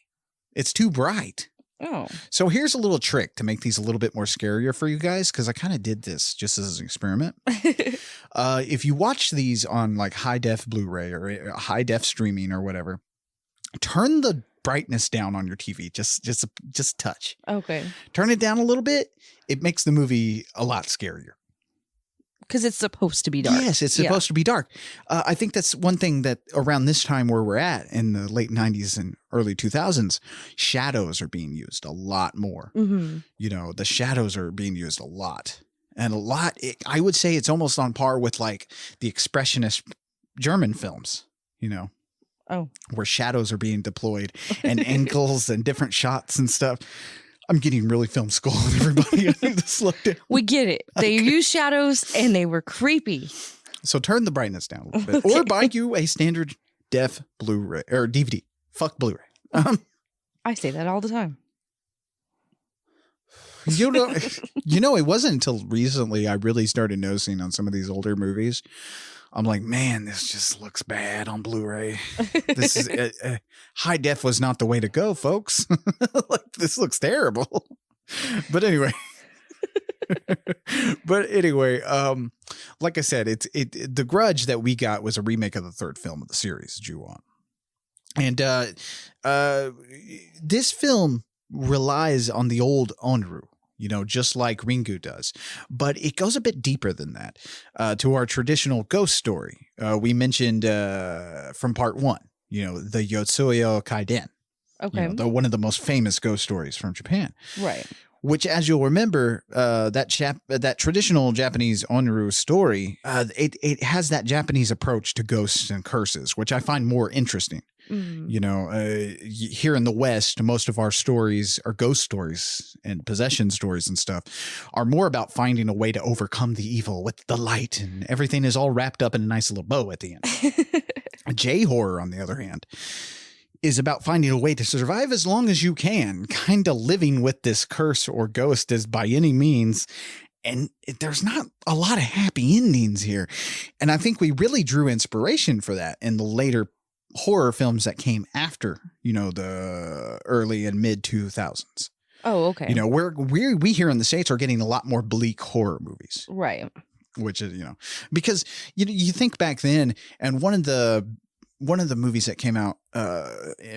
It's too bright. Oh. So here's a little trick to make these a little bit more scarier for you guys, because I kind of did this just as an experiment. If you watch these on like high def Blu-ray or high def streaming or whatever, turn the brightness down on your TV, just touch. Okay. Turn it down a little bit. It makes the movie a lot scarier. Because it's supposed to be dark. Yes, it's supposed to be dark. I think that's one thing that around this time where we're at in the late 90s and early 2000s, shadows are being used a lot more. Mm-hmm. You know, the shadows are being used a lot. And I would say it's almost on par with like the expressionist German films, you know. Oh. Where shadows are being deployed and angles and different shots and stuff. I'm getting really film school on everybody. I need to slow down. We get it. They used shadows and they were creepy. So turn the brightness down a little bit, or buy you a standard def Blu-ray or DVD. Fuck Blu-ray. I say that all the time. You know, it wasn't until recently I really started noticing on some of these older movies. I'm like, man, this just looks bad on Blu-ray. This is high def was not the way to go, folks. Like, this looks terrible. But anyway, like I said, the Grudge that we got was a remake of the third film of the series, Ju-On. And this film relies on the old Onryu, you know, just like Ringu does. But it goes a bit deeper than that to our traditional ghost story. We mentioned from part one, you know, the Yotsuya Kaiden. Okay. You know, one of the most famous ghost stories from Japan. Right. Which, as you'll remember, that traditional Japanese Onryu story, it has that Japanese approach to ghosts and curses, which I find more interesting. Mm. You know, here in the West, most of our stories are ghost stories and possession stories and stuff are more about finding a way to overcome the evil with the light, and everything is all wrapped up in a nice little bow at the end. J-horror, on the other hand, is about finding a way to survive as long as you can, kind of living with this curse or ghost as by any means. And there's not a lot of happy endings here. And I think we really drew inspiration for that in the later horror films that came after, you know, the early and mid 2000s. Oh, okay. You know, we here in the States are getting a lot more bleak horror movies. Right. Which is, you know, because you think back then, and one of the movies that came out,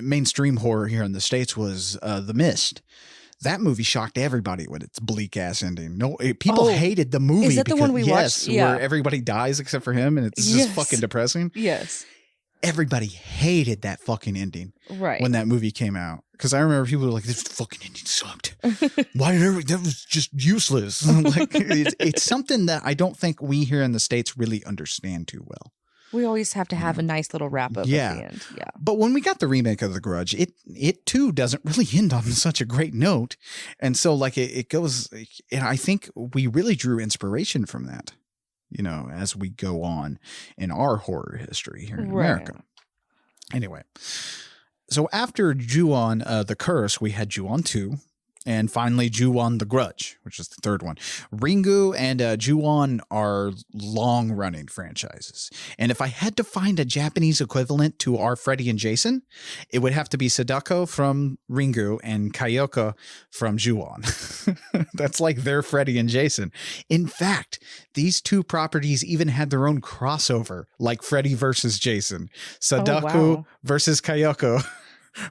mainstream horror here in the States was The Mist. That movie shocked everybody with its bleak ass ending. People hated the movie. Is that the one we watched? Yeah. Where everybody dies except for him, and it's just fucking depressing. Yes. Everybody hated that fucking ending. Right. When that movie came out. Because I remember people were like, this fucking ending sucked. That was just useless. Like, it's something that I don't think we here in the States really understand too well. We always have to have a nice little wrap up at the end. Yeah. But when we got the remake of The Grudge, it too doesn't really end on such a great note. And so like it goes, and I think we really drew inspiration from that, you know, as we go on in our horror history here in America. Anyway, so after Ju-On, The Curse, we had Ju-On 2. And finally, Ju-On The Grudge, which is the third one. Ringu and Ju-On are long-running franchises. And if I had to find a Japanese equivalent to our Freddy and Jason, it would have to be Sadako from Ringu and Kayoko from Ju-On. That's like their Freddy and Jason. In fact, these two properties even had their own crossover, like Freddy versus Jason. Sadako versus Kayoko.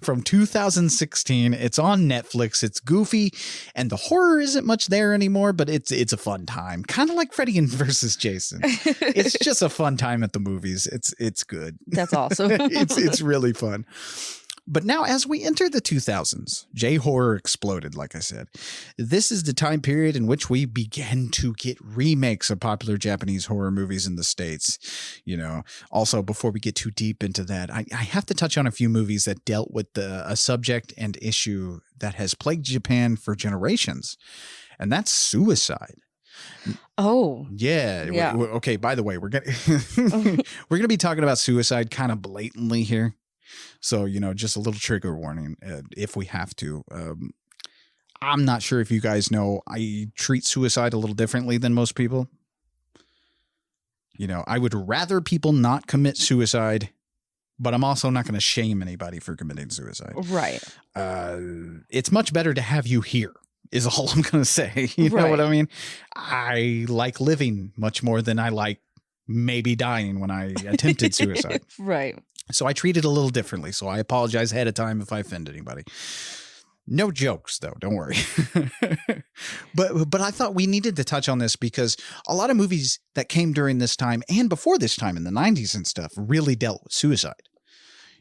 From 2016. It's on Netflix. It's goofy, and the horror isn't much there anymore, but it's a fun time. Kind of like Freddy versus Jason. It's just a fun time at the movies. It's good. That's awesome. It's really fun. But now, as we enter the 2000s, J-horror exploded, like I said. This is the time period in which we began to get remakes of popular Japanese horror movies in the States. You know, also, before we get too deep into that, I have to touch on a few movies that dealt with a subject and issue that has plagued Japan for generations, and that's suicide. Oh, yeah. Okay. By the way, we're gonna be talking about suicide kind of blatantly here. So, you know, just a little trigger warning if we have to. I'm not sure if you guys know, I treat suicide a little differently than most people. You know, I would rather people not commit suicide, but I'm also not going to shame anybody for committing suicide. Right. It's much better to have you here, is all I'm going to say. You know what I mean? I like living much more than I like maybe dying when I attempted suicide. Right. So I treat it a little differently. So I apologize ahead of time if I offend anybody. No jokes, though. Don't worry. But I thought we needed to touch on this because a lot of movies that came during this time and before this time in the 90s and stuff really dealt with suicide.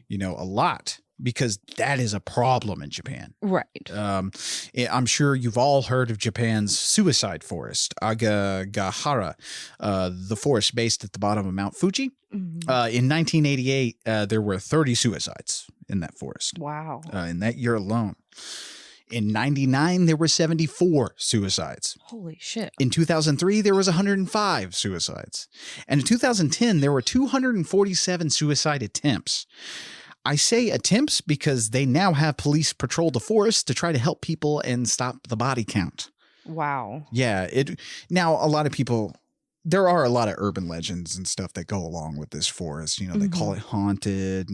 You know, a lot, because that is a problem in Japan. Right. I'm sure you've all heard of Japan's suicide forest, Agagahara, the forest based at the bottom of Mount Fuji. Mm-hmm. In 1988, there were 30 suicides in that forest. Wow. In that year alone. In 99, there were 74 suicides. Holy shit. In 2003, there was 105 suicides. And in 2010, there were 247 suicide attempts. I say attempts because they now have police patrol the forest to try to help people and stop the body count. Wow. Yeah. Now, a lot of people, there are a lot of urban legends and stuff that go along with this forest. You know, they call it haunted.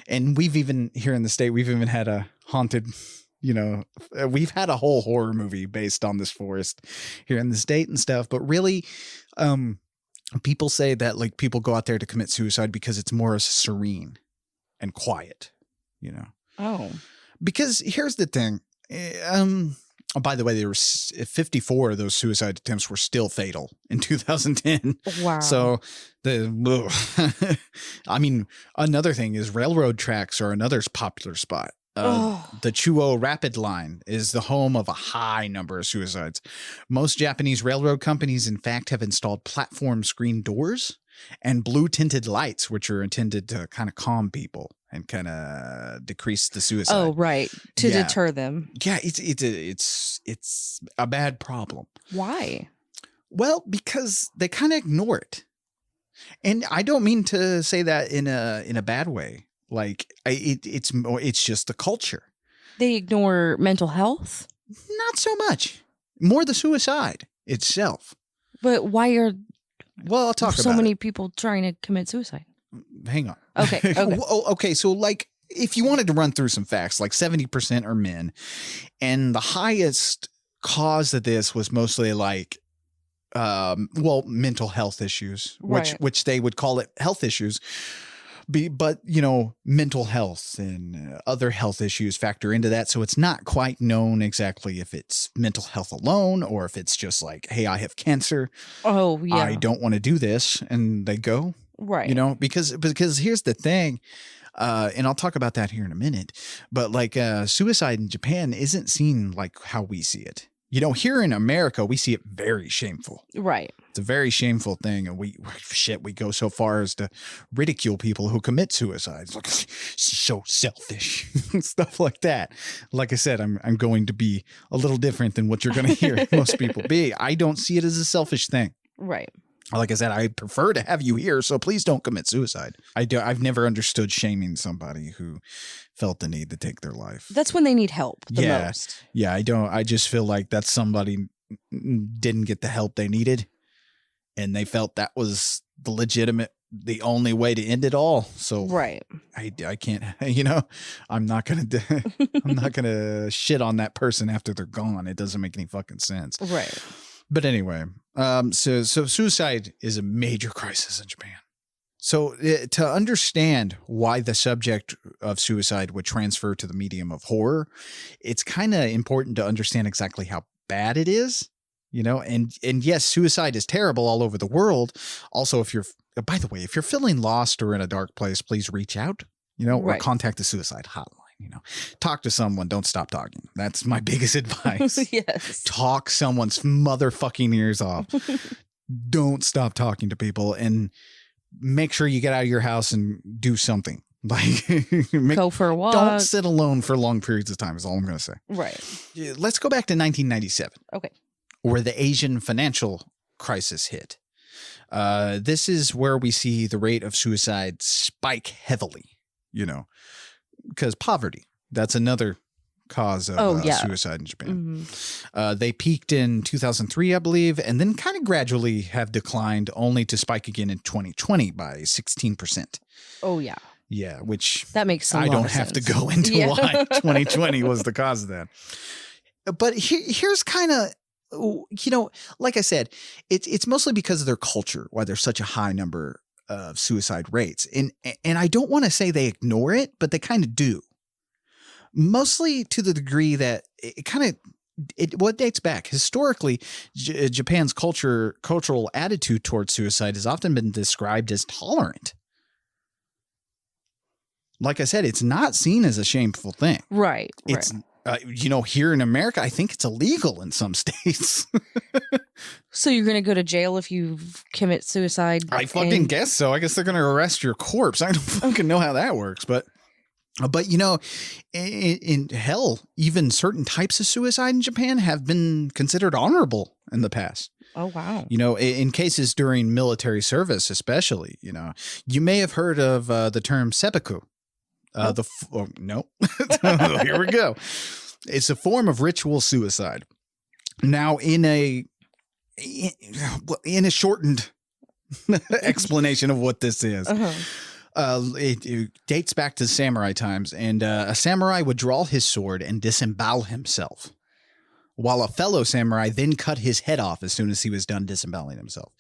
And we've even, here in the state, we've even had a haunted, you know, we've had a whole horror movie based on this forest here in the state and stuff. But really, people say that like people go out there to commit suicide because it's more serene and quiet, you know. Oh. Because here's the thing. Oh, by the way, there were 54 of those suicide attempts were still fatal in 2010. Wow. So I mean, another thing is railroad tracks are another popular spot. The Chuo Rapid Line is the home of a high number of suicides. Most Japanese railroad companies, in fact, have installed platform screen doors and blue tinted lights, which are intended to kind of calm people and kind of decrease the suicide. Oh, right. To deter them. Yeah, it's a bad problem. Why? Well, because they kind of ignore it. And I don't mean to say that in a bad way. Like it's just the culture. They ignore mental health? Not so much. More the suicide itself. But why are I'll talk about so many people trying to commit suicide? Hang on. Okay. Okay. So like if you wanted to run through some facts, like 70% are men. And the highest cause of this was mostly like mental health issues, which they would call it health issues. But, you know, mental health and other health issues factor into that. So it's not quite known exactly if it's mental health alone or if it's just like, hey, I have cancer. Oh, yeah. I don't want to do this. And they go. Right. You know, because here's the thing. And I'll talk about that here in a minute. But like suicide in Japan isn't seen like how we see it. You know, here in America, we see it very shameful. Right. It's a very shameful thing. And we go so far as to ridicule people who commit suicide. It's like, so selfish, stuff like that. Like I said, I'm going to be a little different than what you're going to hear most people be. I don't see it as a selfish thing. Right. Like I said, I prefer to have you here, so please don't commit suicide. I've never understood shaming somebody who felt the need to take their life. That's when they need help the most. Yeah, I just feel like that somebody didn't get the help they needed, and they felt that was the only way to end it all. So right. I can't, you know, I'm not gonna shit on that person after they're gone. It doesn't make any fucking sense. Right. But anyway, so suicide is a major crisis in Japan. So to understand why the subject of suicide would transfer to the medium of horror, it's kind of important to understand exactly how bad it is, you know, and yes, suicide is terrible all over the world. Also, by the way, if you're feeling lost or in a dark place, please reach out, you know, or contact the suicide hotline. You know, talk to someone. Don't stop talking. That's my biggest advice. Yes. Talk someone's motherfucking ears off. Don't stop talking to people and make sure you get out of your house and do something. Like go for a walk. Don't sit alone for long periods of time is all I'm going to say. Right. Let's go back to 1997. Okay. Where the Asian financial crisis hit. This is where we see the rate of suicide spike heavily, you know. Because poverty, that's another cause of suicide in Japan. They peaked in 2003, I believe, and then kind of gradually have declined, only to spike again in 2020 by 16%. Oh, yeah. Yeah, which that makes I don't have to go into why 2020 was the cause of that. But here's kind of, like I said, it's mostly because of their culture, why there's such a high number of suicide rates. And I don't want to say they ignore it, but they kind of do. Mostly to the degree that what dates back historically, Japan's cultural attitude towards suicide has often been described as tolerant. Like I said, it's not seen as a shameful thing. Right. It's here in America, I think it's illegal in some states. So you're going to go to jail if you commit suicide? I fucking guess so. I guess they're going to arrest your corpse. I don't fucking know how that works, but in hell, even certain types of suicide in Japan have been considered honorable in the past. Oh, wow. In cases during military service, especially, you may have heard of the term seppuku. No. Here we go. It's a form of ritual suicide. Now, in a shortened explanation of what this is, it dates back to samurai times, and a samurai would draw his sword and disembowel himself, while a fellow samurai then cut his head off as soon as he was done disemboweling himself.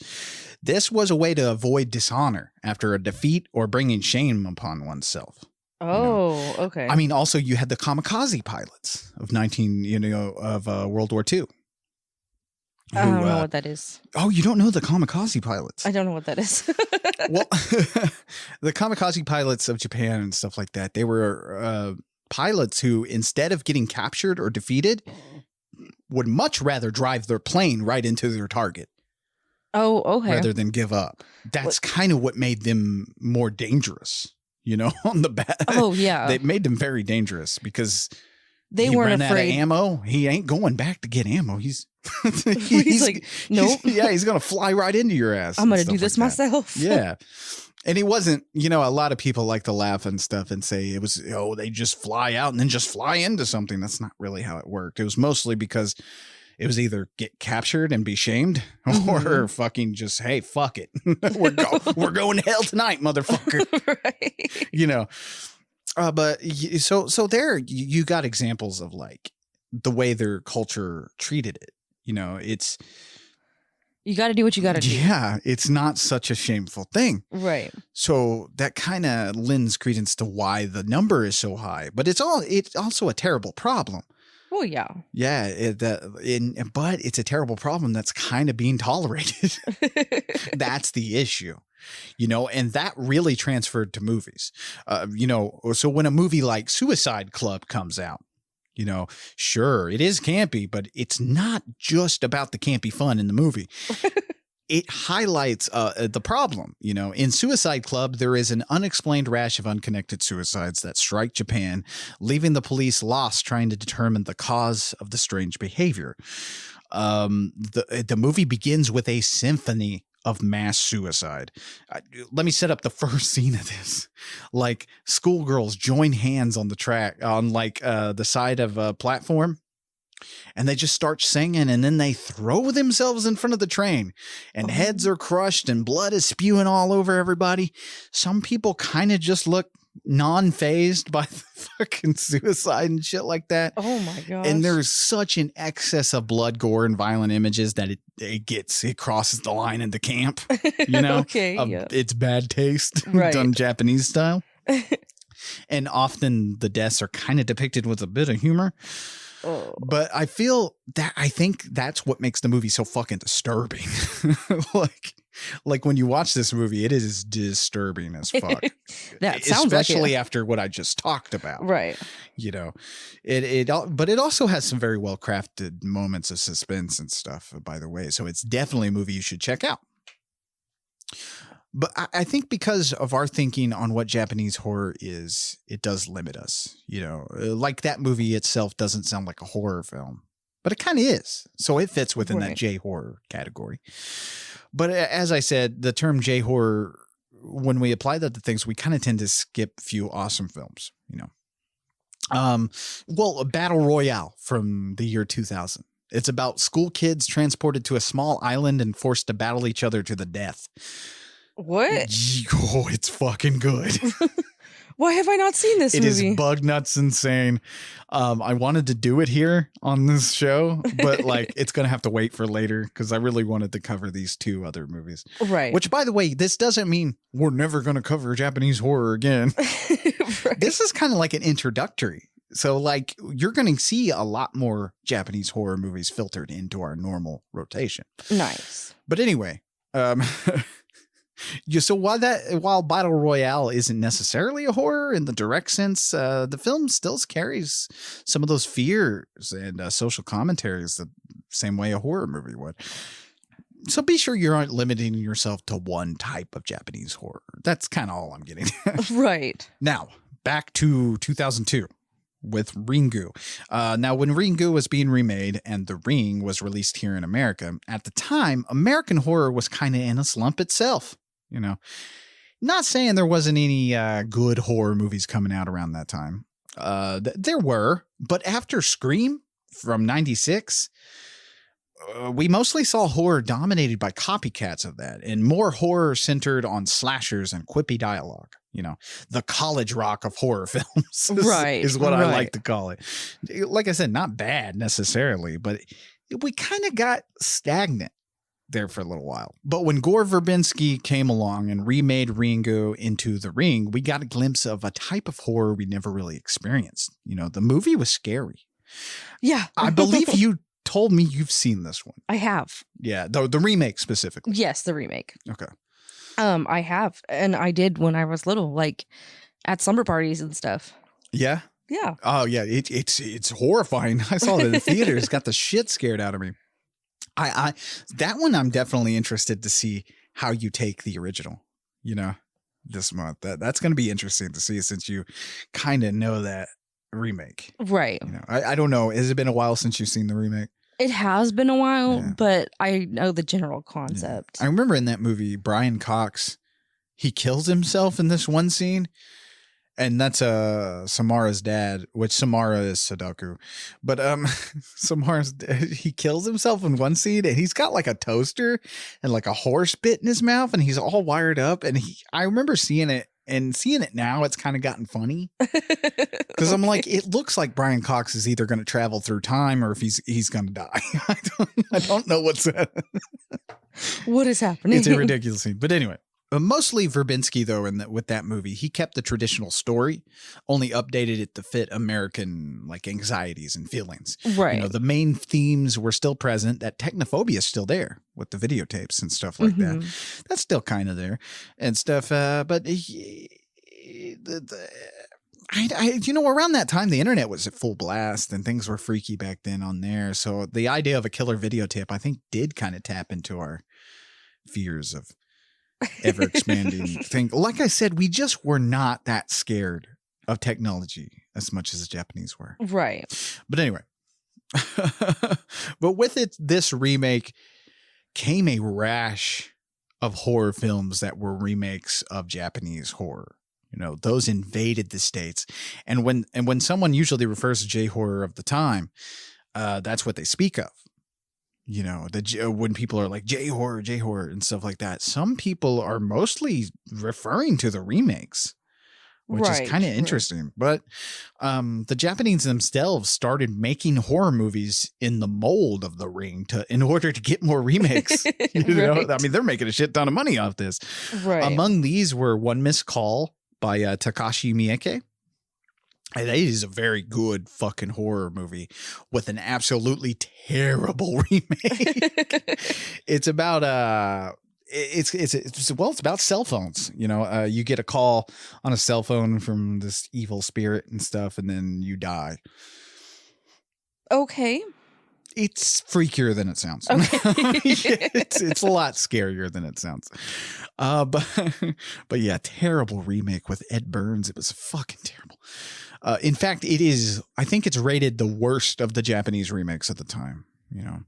This was a way to avoid dishonor after a defeat or bringing shame upon oneself. Oh, okay. I mean, also you had the kamikaze pilots of World War II. I don't know what that is. Oh, you don't know the kamikaze pilots? I don't know what that is. Well, the kamikaze pilots of Japan and stuff like that, they were pilots who, instead of getting captured or defeated, would much rather drive their plane right into their target. Oh, okay. Rather than give up. That's kind of what made them more dangerous. On the back. Oh, yeah. They made them very dangerous because they weren't afraid. Out of ammo. He ain't going back to get ammo. He's like, nope. He's going to fly right into your ass. I'm going to do this myself. Yeah. And he wasn't, a lot of people like to laugh and stuff and say it was, they just fly out and then just fly into something. That's not really how it worked. It was mostly because it was either get captured and be shamed or fucking just, hey, fuck it. we're going to hell tonight, motherfucker. Right. But so there you got examples of like the way their culture treated it. It's. You got to do what you got to do. Yeah. It's not such a shameful thing. Right. So that kind of lends credence to why the number is so high, but it's also a terrible problem. Oh, yeah. Yeah, but it's a terrible problem that's kind of being tolerated. That's the issue, and that really transferred to movies. So when a movie like Suicide Club comes out, sure, it is campy, but it's not just about the campy fun in the movie. It highlights the problem. In Suicide Club, there is an unexplained rash of unconnected suicides that strike Japan, leaving the police lost trying to determine the cause of the strange behavior. The movie begins with a symphony of mass suicide. Let me set up the first scene of this. Like, schoolgirls join hands on the track, on the side of a platform. And they just start singing, and then they throw themselves in front of the train, and heads are crushed and blood is spewing all over everybody. Some people kind of just look non-phased by the fucking suicide and shit like that. Oh my gosh. And there's such an excess of blood, gore, and violent images that it crosses the line into camp, Okay, it's bad taste, right. Done Japanese style. And often the deaths are kind of depicted with a bit of humor. Oh. But I think that's what makes the movie so fucking disturbing. like when you watch this movie, it is disturbing as fuck. That sounds especially like after what I just talked about. Right. But it also has some very well crafted moments of suspense and stuff, by the way. So it's definitely a movie you should check out. But I think because of our thinking on what Japanese horror is, it does limit us. Like that movie itself doesn't sound like a horror film, but it kind of is. So it fits within that J-horror category. But as I said, the term J-horror, when we apply that to things, we kind of tend to skip a few awesome films, Well, a Battle Royale from the year 2000. It's about school kids transported to a small island and forced to battle each other to the death. What? Oh, it's fucking good. Why have I not seen this movie? It is bug nuts insane. I wanted to do it here on this show, but like it's going to have to wait for later because I really wanted to cover these two other movies. Right. Which, by the way, this doesn't mean we're never going to cover Japanese horror again. Right. This is kind of like an introductory. So like you're going to see a lot more Japanese horror movies filtered into our normal rotation. Nice. But anyway, so while Battle Royale isn't necessarily a horror in the direct sense, the film still carries some of those fears and social commentaries the same way a horror movie would. So be sure you aren't limiting yourself to one type of Japanese horror. That's kind of all I'm getting. Right. Now, back to 2002. With Ringu. Now, when Ringu was being remade and The Ring was released here in America, at the time, American horror was kind of in a slump itself. You know, not saying there wasn't any good horror movies coming out around that time. There were, but after Scream from 96, we mostly saw horror dominated by copycats of that and more horror centered on slashers and quippy dialogue. You know, the college rock of horror films is what I like to call it. Like I said, not bad necessarily, but we kind of got stagnant there for a little while. But when Gore Verbinski came along and remade Ringu into The Ring, we got a glimpse of a type of horror we never really experienced. You know, the movie was scary. Yeah. I believe you told me you've seen this one. I have. Yeah, the remake specifically. Yes, the remake. Okay. I have, and I did when I was little, like at slumber parties and stuff. Yeah. Yeah. Oh yeah, it's horrifying. I saw it in the theaters. Got the shit scared out of me. I that one I'm definitely interested to see how you take the original. You know, this month that's going to be interesting to see since you kind of know that remake. Right. You know, I don't know. Has it been a while since you've seen the remake? It has been a while, but I know the general concept. Yeah. I remember in that movie, Brian Cox, he kills himself in this one scene. And that's Samara's dad, which Samara is Sudoku. But Samara's he kills himself in one scene and he's got like a toaster and like a horse bit in his mouth and he's all wired up. And I remember seeing it. And seeing it now, it's kind of gotten funny because I'm like, it looks like Brian Cox is either going to travel through time or if he's going to die. I don't know what is happening. It's a ridiculous scene. But anyway, mostly Verbinski, though, with that movie, he kept the traditional story, only updated it to fit American like anxieties and feelings. Right. You know, the main themes were still present. That technophobia is still there with the videotapes and stuff like that. That's still kind of there and stuff. But you know, around that time, the internet was at full blast and things were freaky back then on there. So the idea of a killer videotape, I think, did kind of tap into our fears of ever expanding thing. Like I said, we just were not that scared of technology as much as the Japanese were. Right. But anyway, but with this remake came a rash of horror films that were remakes of Japanese horror. You know, those invaded the States. And when someone usually refers to J-horror of the time, that's what they speak of. You know, when people are like J-horror and stuff like that, some people are mostly referring to the remakes, which is kind of interesting. But the Japanese themselves started making horror movies in the mold of The Ring in order to get more remakes. You know, I mean, they're making a shit ton of money off this. Right. Among these were One Missed Call by Takashi Miike. And it is a very good fucking horror movie with an absolutely terrible remake. It's about it's about cell phones. You know, you get a call on a cell phone from this evil spirit and stuff, and then you die. Okay. It's freakier than it sounds. Okay. it's a lot scarier than it sounds. But yeah, terrible remake with Ed Burns. It was fucking terrible. In fact, I think it's rated the worst of the Japanese remakes at the time, you know.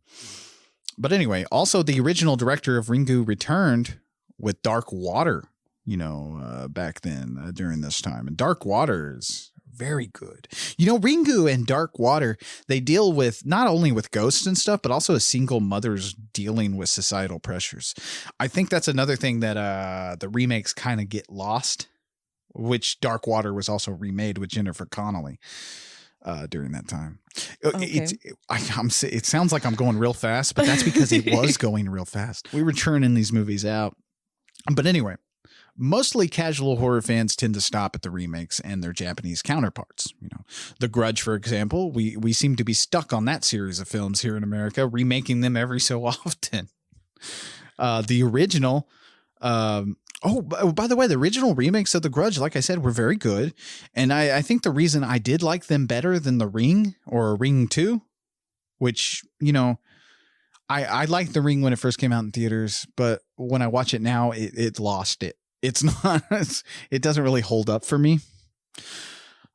But anyway, also the original director of Ringu returned with Dark Water, you know, back then during this time. And Dark Water is Very good. You know, Ringu and Dark Water, they deal with not only with ghosts and stuff, but also a single mother's dealing with societal pressures. I think that's another thing that the remakes kind of get lost, which Dark Water was also remade with Jennifer Connelly during that time. Okay. It sounds like I'm going real fast, but that's because it was going real fast. We were churning these movies out. But anyway, mostly casual horror fans tend to stop at the remakes and their Japanese counterparts. You know, The Grudge, for example, we seem to be stuck on that series of films here in America, remaking them every so often. The original, by the way, the original remakes of The Grudge, like I said, were very good. And I think the reason I did like them better than The Ring or Ring 2, which, you know, I liked The Ring when it first came out in theaters, but when I watch it now, it lost it. It's not, it doesn't really hold up for me.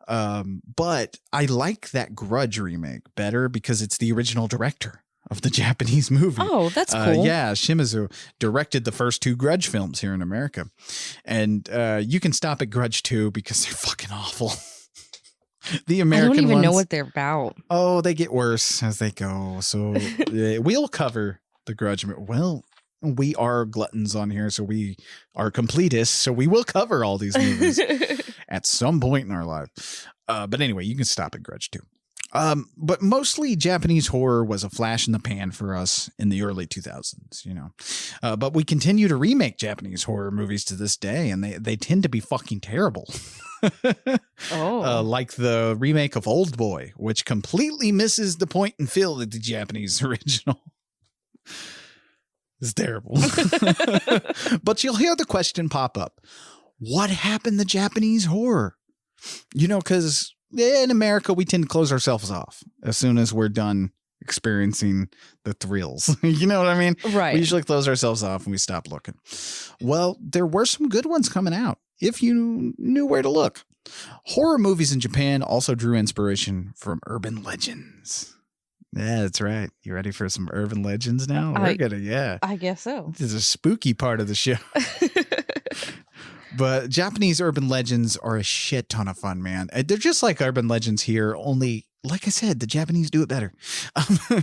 But I like that Grudge remake better because it's the original director of the Japanese movie. Oh, that's cool. Yeah, Shimizu directed the first 2 Grudge films here in America. And you can stop at Grudge 2 because they're fucking awful. The American ones, I don't even know what they're about. Oh, they get worse as they go. So we'll cover the Grudge. Well, we are gluttons on here, so we are completists. So we will cover all these movies at some point in our life. But anyway, you can stop at Grudge 2. But mostly Japanese horror was a flash in the pan for us in the early 2000s, you know. But we continue to remake Japanese horror movies to this day, and they tend to be fucking terrible. Like the remake of Old Boy, which completely misses the point and feel of the Japanese original. It's terrible. But you'll hear the question pop up. What happened to Japanese horror? You know, because in America, we tend to close ourselves off as soon as we're done experiencing the thrills. You know what I mean? Right. We usually close ourselves off and we stop looking. Well, there were some good ones coming out if you knew where to look. Horror movies in Japan also drew inspiration from urban legends. Yeah, that's right. You ready for some urban legends now? I guess so. This is a spooky part of the show. But Japanese urban legends are a shit ton of fun, man. They're just like urban legends here, only, like I said, the Japanese do it better.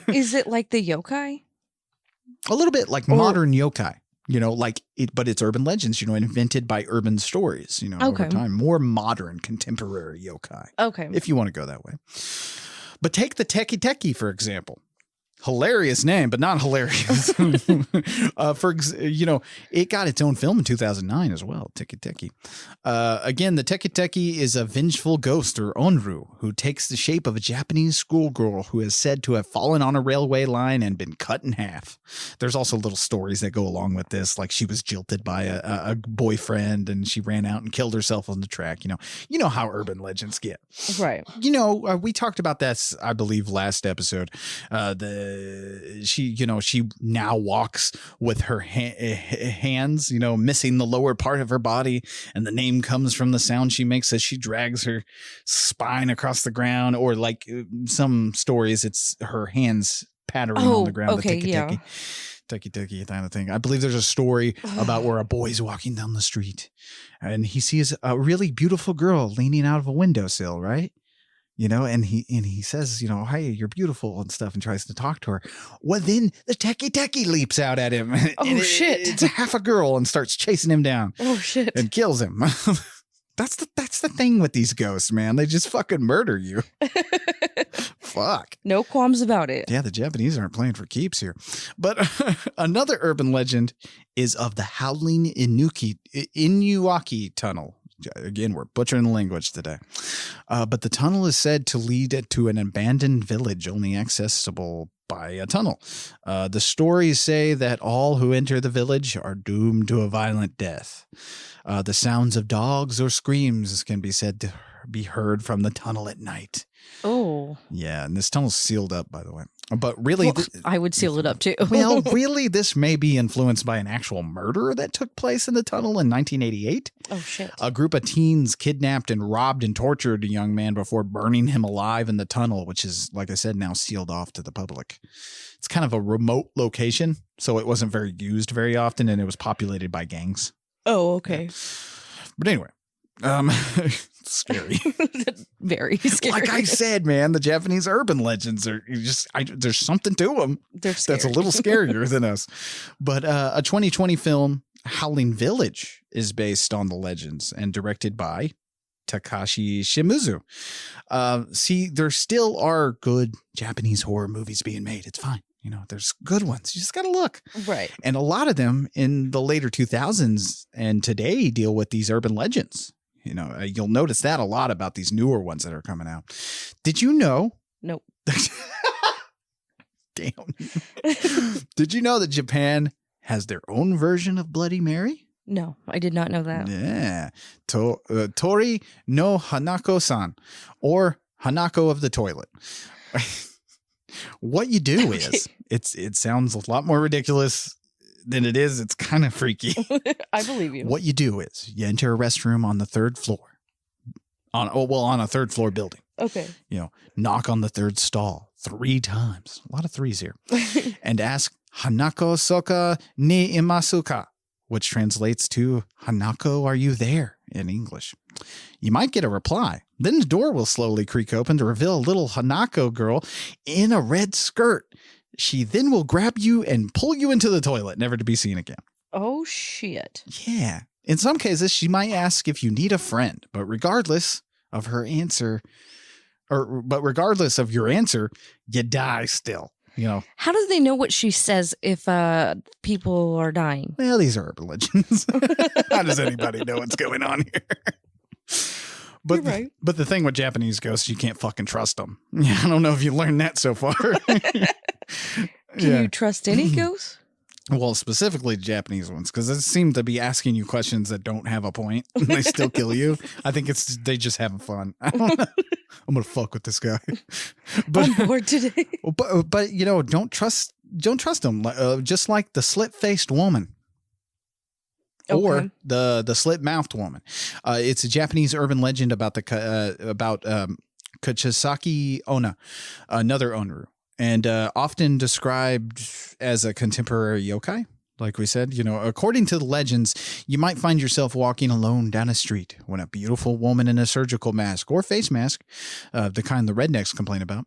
Is it like the yokai? A little bit like modern yokai, you know, like it, but it's urban legends, you know, invented by urban stories, you know, over time. More modern, contemporary yokai. Okay. If you want to go that way. But take the Teki Teki, for example. Hilarious name, but not hilarious. You know, it got its own film in 2009 as well, Teki Teki. Again, the Teki Teki is a vengeful ghost, or onru, who takes the shape of a Japanese schoolgirl who is said to have fallen on a railway line and been cut in half. There's also little stories that go along with this, like she was jilted by a boyfriend and she ran out and killed herself on the track. You know how urban legends get. Right. You know, we talked about that, I believe, last episode. She now walks with her hands, you know, missing the lower part of her body, and the name comes from the sound she makes as she drags her spine across the ground, or like some stories, it's her hands pattering on the ground. Okay, Teki Teki kind of thing. I believe there's a story about where a boy's walking down the street and he sees a really beautiful girl leaning out of a windowsill, right? You know, and he says, you know, hey, you're beautiful and stuff, and tries to talk to her. Well, then the Teki Teki leaps out at him. Shit. It's half a girl and starts chasing him down. Oh, shit. And kills him. That's the thing with these ghosts, man. They just fucking murder you. Fuck. No qualms about it. Yeah, the Japanese aren't playing for keeps here. But another urban legend is of the Howling Inuaki Tunnel. Again, we're butchering the language today. But the tunnel is said to lead to an abandoned village only accessible by a tunnel. The stories say that all who enter the village are doomed to a violent death. The sounds of dogs or screams can be said to be heard from the tunnel at night. Oh. Yeah, and this tunnel's sealed up, by the way. But really... Well, I would seal it up, too. Well, really, this may be influenced by an actual murder that took place in the tunnel in 1988. Oh, shit. A group of teens kidnapped and robbed and tortured a young man before burning him alive in the tunnel, which is, like I said, now sealed off to the public. It's kind of a remote location, so it wasn't very used very often, and it was populated by gangs. Oh, okay. But anyway, Scary. Very scary. Like I said, man, the Japanese urban legends are there's something to them that's a little scarier than us. But a 2020 film, Howling Village, is based on the legends and directed by Takashi Shimizu. See, there still are good Japanese horror movies being made. It's fine. You know, there's good ones. You just got to look. Right. And a lot of them in the later 2000s and today deal with these urban legends. You know, you'll notice that a lot about these newer ones that are coming out. Did you know? Nope. Damn. Did you know that Japan has their own version of Bloody Mary? No, I did not know that. Yeah. Tori no Hanako-san, or Hanako of the toilet. What you do is, it sounds a lot more ridiculous than it is. It's kind of freaky. I believe you. What you do is you enter a restroom on the third floor, on a third floor building. Okay. You know, knock on the third stall 3 times. A lot of threes here. And ask Hanako soka ni imasu ka, which translates to Hanako, are you there in English? You might get a reply. Then the door will slowly creak open to reveal a little Hanako girl in a red skirt. She then will grab you and pull you into the toilet, never to be seen again. Oh, shit. Yeah. In some cases, she might ask if you need a friend, but regardless of your answer, you die still. You know. How do they know what she says if people are dying? Well, these are urban legends. How does anybody know what's going on here? But You're right. But the thing with Japanese ghosts, you can't fucking trust them. Yeah, I don't know if you learned that so far. Can you trust any ghosts? Well, specifically Japanese ones, because they seem to be asking you questions that don't have a point. And they still kill you. I think they just having fun. I don't know. I'm gonna fuck with this guy. But, I'm bored today. But you know, don't trust them. Just like the slit-faced woman. Okay. Or the slit-mouthed woman. It's a Japanese urban legend about Kachisaki Onna, another Onru, and often described as a contemporary yokai. Like we said, you know, according to the legends, you might find yourself walking alone down a street when a beautiful woman in a surgical mask or face mask, the kind the rednecks complain about,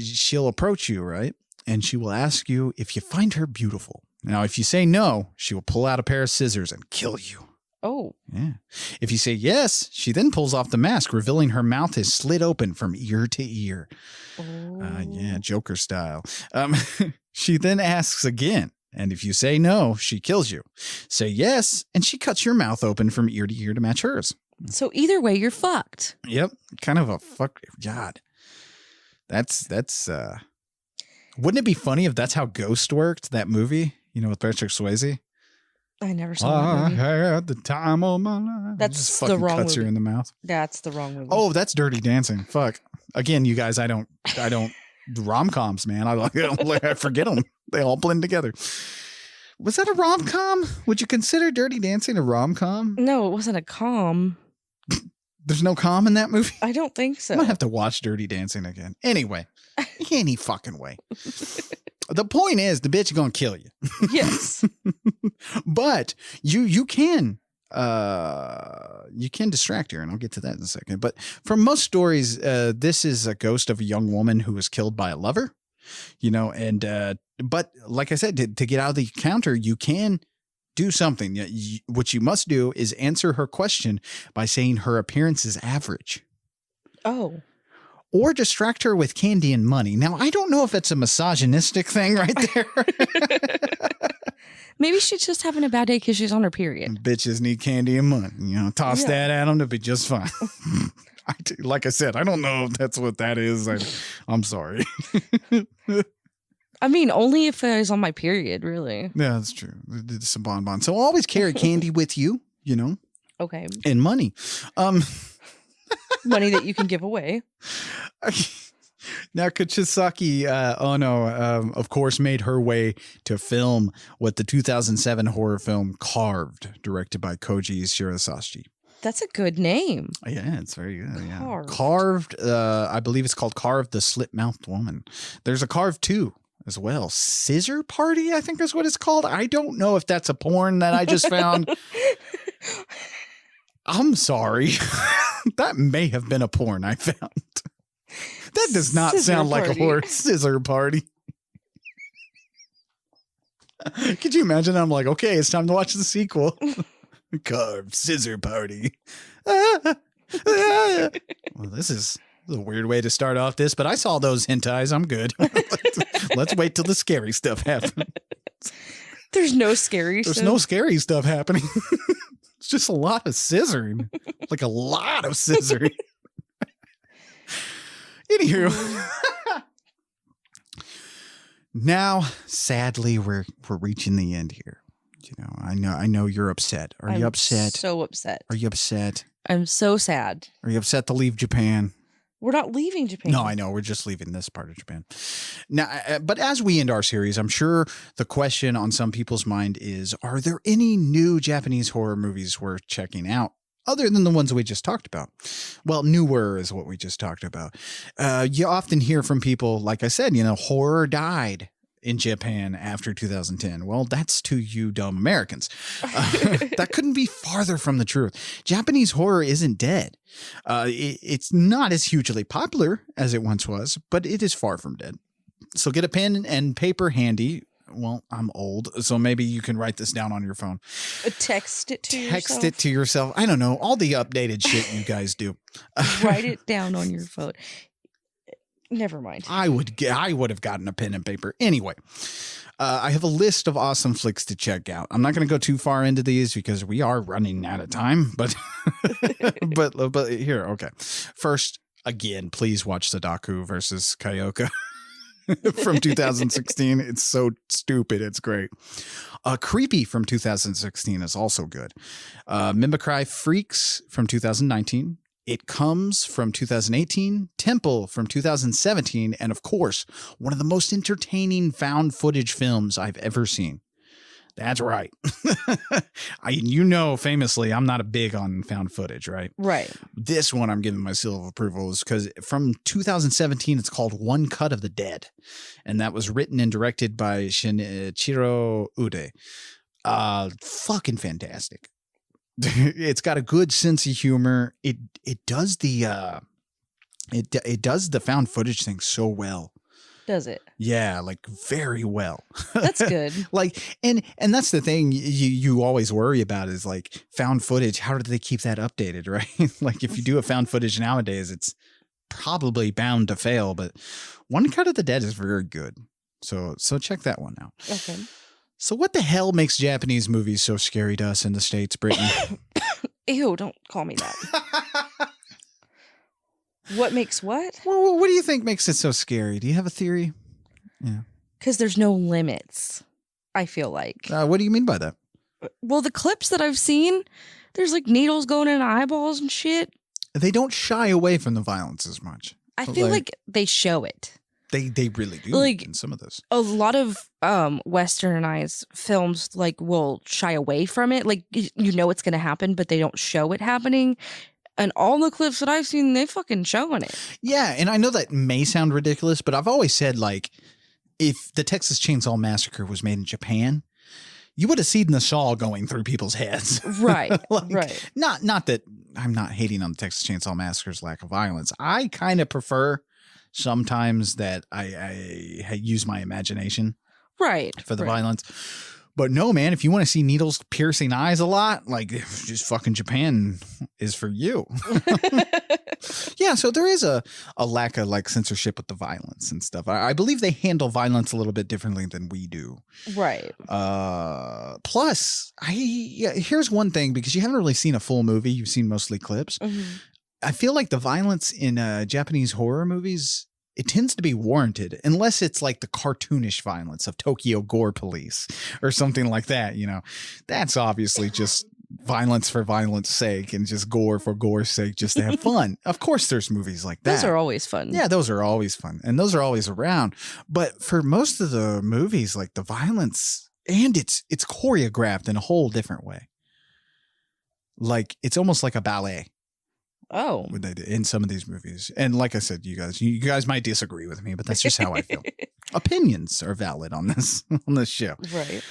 she'll approach you, right? And she will ask you if you find her beautiful. Now, if you say no, she will pull out a pair of scissors and kill you. Oh. Yeah. If you say yes, she then pulls off the mask, revealing her mouth is slit open from ear to ear. Oh. Yeah, Joker style. She then asks again. And if you say no, she kills you. Say yes, and she cuts your mouth open from ear to ear to match hers. So either way, you're fucked. Yep. Kind of a fuck. God. That's wouldn't it be funny if that's how Ghost worked, that movie? You know, with Patrick Swayze? I never saw that movie. I had the time of my life. That's just the wrong cuts movie. her in the mouth. That's the wrong movie. Oh, that's Dirty Dancing. Fuck. Again, you guys, I don't rom-coms, man. I forget them. They all blend together. Was that a rom-com? Would you consider Dirty Dancing a rom-com? No, it wasn't a com. There's no com in that movie? I don't think so. I might have to watch Dirty Dancing again. Anyway, any fucking way. The point is, the bitch is gonna kill you. Yes. But you can distract her, and I'll get to that in a second. But from most stories, this is a ghost of a young woman who was killed by a lover. You know, and but like I said, to get out of the encounter, you can do something. What you must do is answer her question by saying her appearance is average. Oh. Or distract her with candy and money. Now, I don't know if it's a misogynistic thing right there. Maybe she's just having a bad day because she's on her period. Bitches need candy and money. You know, toss that at them to be just fine. Like I said, I don't know if that's what that is. I'm sorry. I mean, only if I was on my period, really. Yeah, that's true. It's a bonbon. So always carry candy with you, you know. Okay. And money. Money that you can give away. Now, Kachisaki Ono, of course, made her way to film with the 2007 horror film Carved, directed by Koji Shirasashi. That's a good name. Yeah, it's very good. Yeah. Carved. I believe it's called Carved, the Slit-Mouthed Woman. There's a Carved 2 as well. Scissor Party, I think is what it's called. I don't know if that's a porn that I just found. I'm sorry. That may have been a porn I found. That does not sound like a horror scissor party. Could you imagine? I'm like, okay, it's time to watch the sequel. Carved scissor party. Well, this is a weird way to start off this, but I saw those hentais. I'm good. Let's wait till the scary stuff happens. There's no scary stuff. There's no scary stuff happening. It's just a lot of scissoring. Like a lot of scissoring. Anywho. Now, sadly, we're reaching the end here. You know, I know you're upset. Are you upset? So upset. Are you upset? I'm so sad. Are you upset to leave Japan? We're not leaving Japan. No, I know. We're just leaving this part of Japan. Now, but as we end our series, I'm sure the question on some people's mind is, are there any new Japanese horror movies worth checking out other than the ones we just talked about? Well, newer is what we just talked about. You often hear from people, like I said, horror died in Japan after 2010. Well, that's to you dumb Americans. That couldn't be farther from the truth. Japanese horror isn't dead. It's not as hugely popular as it once was, but it is far from dead. So get a pen and paper handy. Well, I'm old, so maybe you can write this down on your phone. Text it to yourself. Text it to yourself. I don't know. All the updated shit you guys do. Write it down on your phone. Never mind. I would have gotten a pen and paper. Anyway, I have a list of awesome flicks to check out. I'm not going to go too far into these because we are running out of time, but but here, okay. First, again, please watch Sadako versus Kyoka from 2016. It's so stupid. It's great. Creepy from 2016 is also good. Mimicry Freaks from 2019. It Comes from 2018, Temple from 2017, and of course, one of the most entertaining found footage films I've ever seen. That's right. Famously, I'm not a big on found footage, right? Right. This one I'm giving my seal of approval is because from 2017, it's called One Cut of the Dead. And that was written and directed by Shinichiro Ude. Fucking fantastic. It's got a good sense of humor. It does the it does the found footage thing so well. Does it? Yeah, like very well. That's good. and that's the thing you always worry about is like found footage. How do they keep that updated, right? Like if you do a found footage nowadays, it's probably bound to fail. But One Cut of the Dead is very good. So check that one out. Okay. So what the hell makes Japanese movies so scary to us in the States, Brittany? Ew, don't call me that. What makes what? Well, what do you think makes it so scary? Do you have a theory? Yeah. Because there's no limits, I feel like. What do you mean by that? Well, the clips that I've seen, there's like needles going in eyeballs and shit. They don't shy away from the violence as much. I feel like they show it. They really do, like, in some of this. A lot of westernized films will shy away from it. Like you know it's going to happen, but they don't show it happening. And all the clips that I've seen, they fucking showing it. Yeah, and I know that may sound ridiculous, but I've always said like if the Texas Chainsaw Massacre was made in Japan, you would have seen the saw going through people's heads. Right. Right. Not that I'm not hating on the Texas Chainsaw Massacre's lack of violence. I kind of prefer sometimes that I use my imagination for the violence. But no, man, if you want to see needles piercing eyes a lot, like just fucking Japan is for you. Yeah, so there is a lack of like censorship with the violence and stuff. I believe they handle violence a little bit differently than we do. Right. Plus, here's one thing, because you haven't really seen a full movie. You've seen mostly clips. Mm-hmm. I feel like the violence in Japanese horror movies, it tends to be warranted unless it's like the cartoonish violence of Tokyo Gore Police or something like that. You know, that's obviously just violence for violence sake and just gore for gore's sake, just to have fun. Of course, there's movies like that. Those are always fun. Yeah, those are always fun. And those are always around. But for most of the movies, like the violence, and it's choreographed in a whole different way. Like it's almost like a ballet. Oh, in some of these movies. And like I said, you guys might disagree with me, but that's just how I feel. Opinions are valid on this show. Right.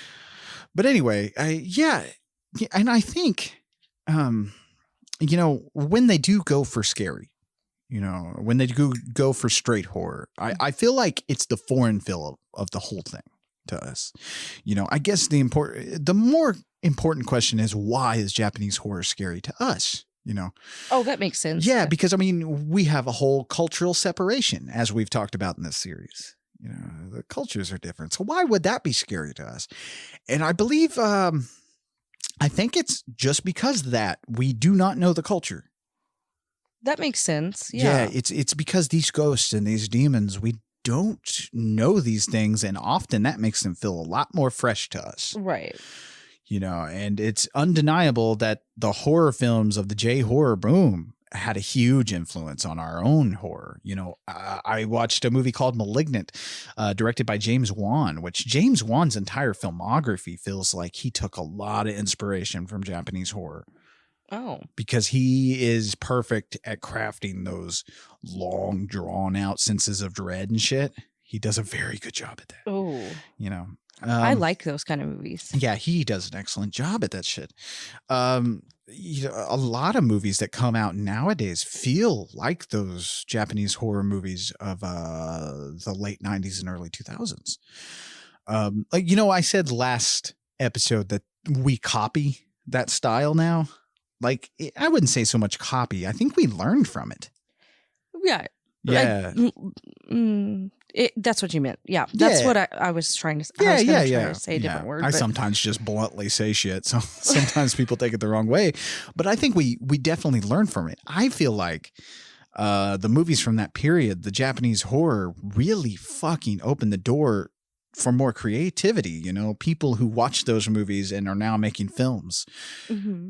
But anyway, and I think when they do go for scary, when they go for straight horror, I feel like it's the foreign feel of the whole thing to us. I guess the more important question is, why is Japanese horror scary to us? Oh, that makes sense. Yeah, because we have a whole cultural separation, as we've talked about in this series. The cultures are different. So why would that be scary to us? And I believe, I think it's just because that we do not know the culture. That makes sense. Yeah. It's because these ghosts and these demons, we don't know these things, and often that makes them feel a lot more fresh to us. Right. And it's undeniable that the horror films of the J-horror boom had a huge influence on our own horror. I watched a movie called Malignant, directed by James Wan, which James Wan's entire filmography feels like he took a lot of inspiration from Japanese horror. Oh. Because he is perfect at crafting those long, drawn-out senses of dread and shit. He does a very good job at that. Oh. I like those kind of movies. Yeah, he does an excellent job at that shit. A lot of movies that come out nowadays feel like those Japanese horror movies of the late 90s and early 2000s. I said last episode that we copy that style now. I wouldn't say so much copy. I think we learned from it. Yeah. Yeah. That's what you meant. Yeah. That's what I was trying to say. I was try to say a different word. I sometimes just bluntly say shit. So sometimes people take it the wrong way. But I think we definitely learned from it. I feel like the movies from that period, the Japanese horror, really fucking opened the door for more creativity. People who watched those movies and are now making films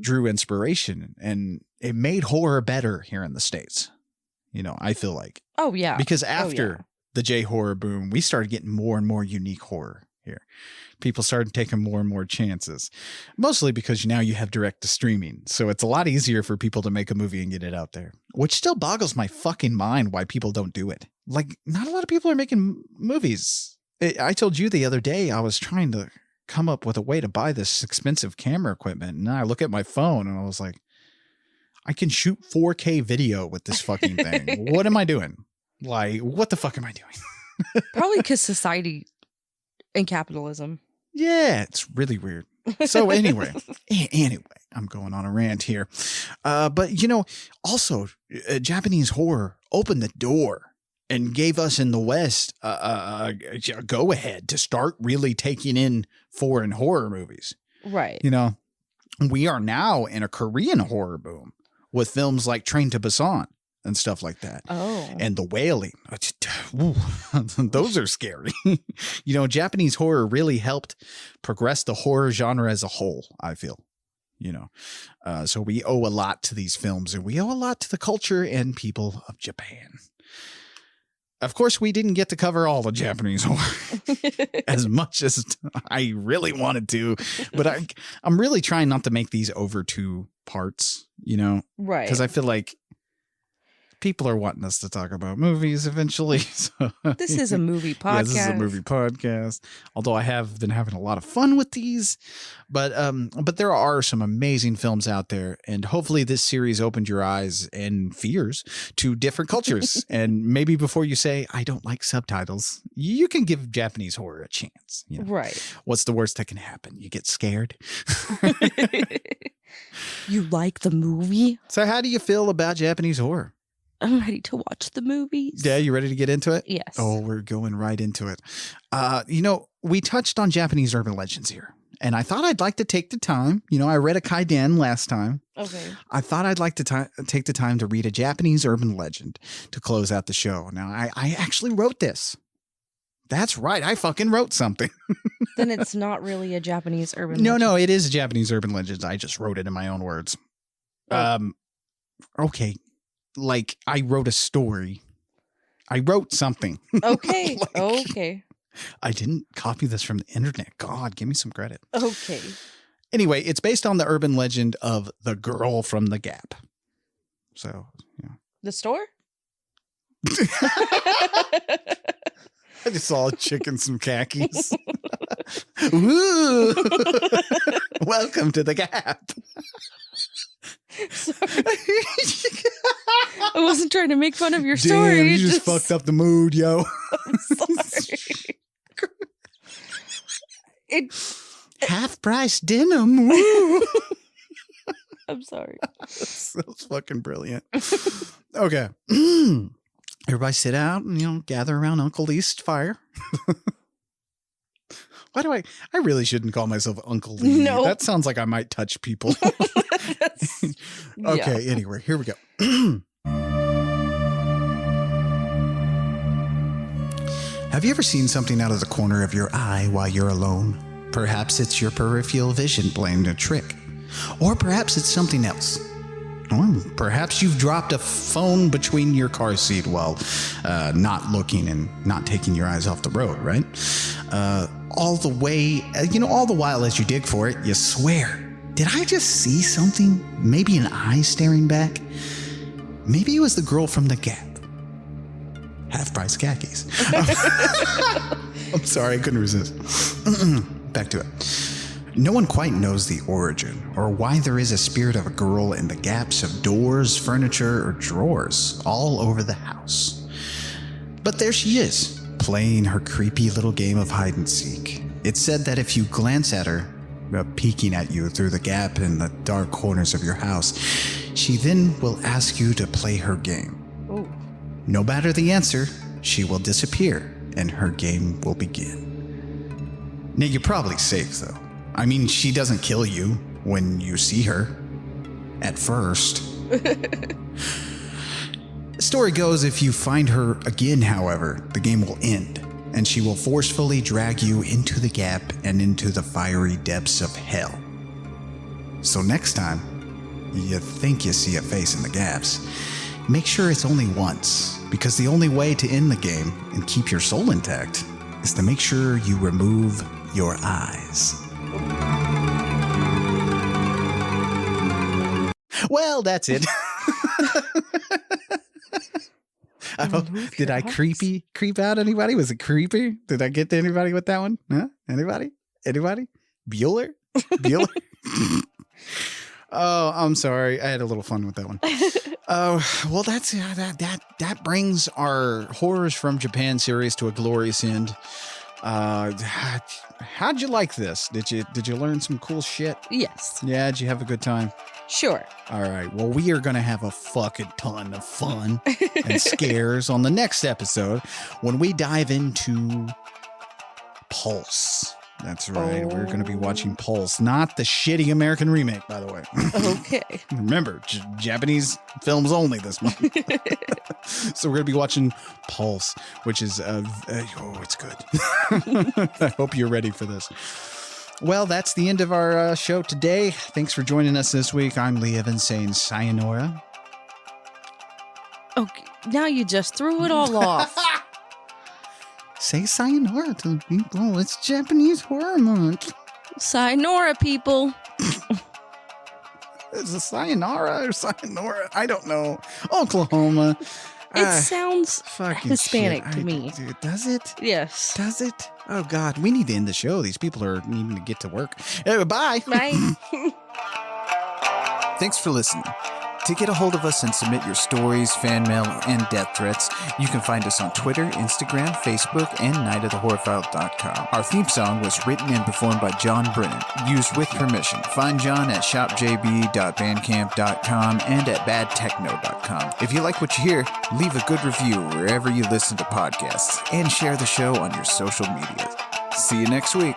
drew inspiration, and it made horror better here in the States. I feel like. Oh, yeah. Because after the J-horror boom, we started getting more and more unique horror here. People started taking more and more chances, mostly because now you have direct to streaming. So it's a lot easier for people to make a movie and get it out there, which still boggles my fucking mind why people don't do it. Not a lot of people are making movies. I told you the other day, I was trying to come up with a way to buy this expensive camera equipment. And then I look at my phone and I was like, I can shoot 4K video with this fucking thing. What am I doing? What the fuck am I doing? Probably because society and capitalism. Yeah, it's really weird. So anyway, I'm going on a rant here. But, also Japanese horror opened the door and gave us in the West a go ahead to start really taking in foreign horror movies. Right. We are now in a Korean horror boom with films like Train to Busan and stuff like that. Oh. And The Wailing. Those are scary. Japanese horror really helped progress the horror genre as a whole, I feel. So we owe a lot to these films, and we owe a lot to the culture and people of Japan. Of course, we didn't get to cover all the Japanese horror as much as I really wanted to, but I'm really trying not to make these over 2 parts, Right. Because I feel like people are wanting us to talk about movies eventually. So, this is a movie podcast. Yeah, this is a movie podcast. Although I have been having a lot of fun with these, but there are some amazing films out there, and hopefully this series opened your eyes and fears to different cultures. And maybe before you say, I don't like subtitles, you can give Japanese horror a chance. Right. What's the worst that can happen? You get scared. You like the movie? So how do you feel about Japanese horror? I'm ready to watch the movies. Yeah, you ready to get into it? Yes. Oh, we're going right into it. We touched on Japanese urban legends here, and I thought I'd like to take the time. I read a kaiden last time. Okay. I thought I'd like to take the time to read a Japanese urban legend to close out the show. Now, I actually wrote this. That's right. I fucking wrote something. Then it's not really a Japanese urban legend. No, it is a Japanese urban legend. I just wrote it in my own words. Oh. Okay. I wrote a story. I wrote something. Okay. Okay. I didn't copy this from the internet. God, give me some credit. Okay. Anyway, it's based on the urban legend of the girl from the Gap. So, The store? I just saw a chick in some khakis. Woo! Welcome to the Gap. Sorry. I wasn't trying to make fun of your story. Damn, you just fucked up the mood, yo. I'm sorry. Half price denim. Woo. I'm sorry. That's fucking brilliant. Okay. Everybody sit out and, gather around Uncle East fire. Why do I really shouldn't call myself Uncle Lee. No. That sounds like I might touch people. Okay, anyway, here we go. Have you ever seen something out of the corner of your eye while you're alone? Perhaps it's your peripheral vision playing a trick. Or perhaps it's something else. Or perhaps you've dropped a phone between your car seat while not looking and not taking your eyes off the road, right? All the while as you dig for it, you swear, did I just see something? Maybe an eye staring back? Maybe it was the girl from the Gap. Half-price khakis. I'm sorry, I couldn't resist. Back to it. No one quite knows the origin or why there is a spirit of a girl in the gaps of doors, furniture, or drawers all over the house. But there she is, playing her creepy little game of hide and seek. It's said that if you glance at her, peeking at you through the gap in the dark corners of your house, she then will ask you to play her game. Ooh. No matter the answer, she will disappear and her game will begin. Now, you're probably safe, though. I mean, she doesn't kill you when you see her. At first. The story goes, if you find her again, however, the game will end, and she will forcefully drag you into the gap and into the fiery depths of hell. So next time you think you see a face in the gaps, make sure it's only once, because the only way to end the game and keep your soul intact is to make sure you remove your eyes. Well, that's it. Did I creep out anybody? Was it creepy? Did I get to anybody with that one? Huh? Anybody? Bueller? Oh, I'm sorry. I had a little fun with that one. Well, that's that brings our Horrors from Japan series to a glorious end. How'd you like this? Did you learn some cool shit? Yes. Yeah, did you have a good time? Sure. All right. Well, we are going to have a fucking ton of fun and scares on the next episode when we dive into Pulse. That's right. We're going to be watching Pulse, not the shitty American remake, by the way. Okay. Remember, Japanese films only this month. So we're going to be watching Pulse, which is, it's good. I hope you're ready for this. Well, that's the end of our show today. Thanks for joining us this week. I'm Lee Evans saying sayonara. Okay. Now you just threw it all off. Say sayonara to the people. It's Japanese Horror Month. Sayonara, people. Is it sayonara or sayonara? I don't know. Oklahoma. It sounds fucking Hispanic shit. to me. Dude, does it? Yes. Does it? Oh, God. We need to end the show. These people are needing to get to work. Anyway, bye. Bye. Thanks for listening. To get a hold of us and submit your stories, fan mail, and death threats, you can find us on Twitter, Instagram, Facebook, and nightofthehorrorfile.com. Our theme song was written and performed by John Brennan, used with permission. Find John at shopjb.bandcamp.com and at badtechno.com. If you like what you hear, leave a good review wherever you listen to podcasts, and share the show on your social media. See you next week.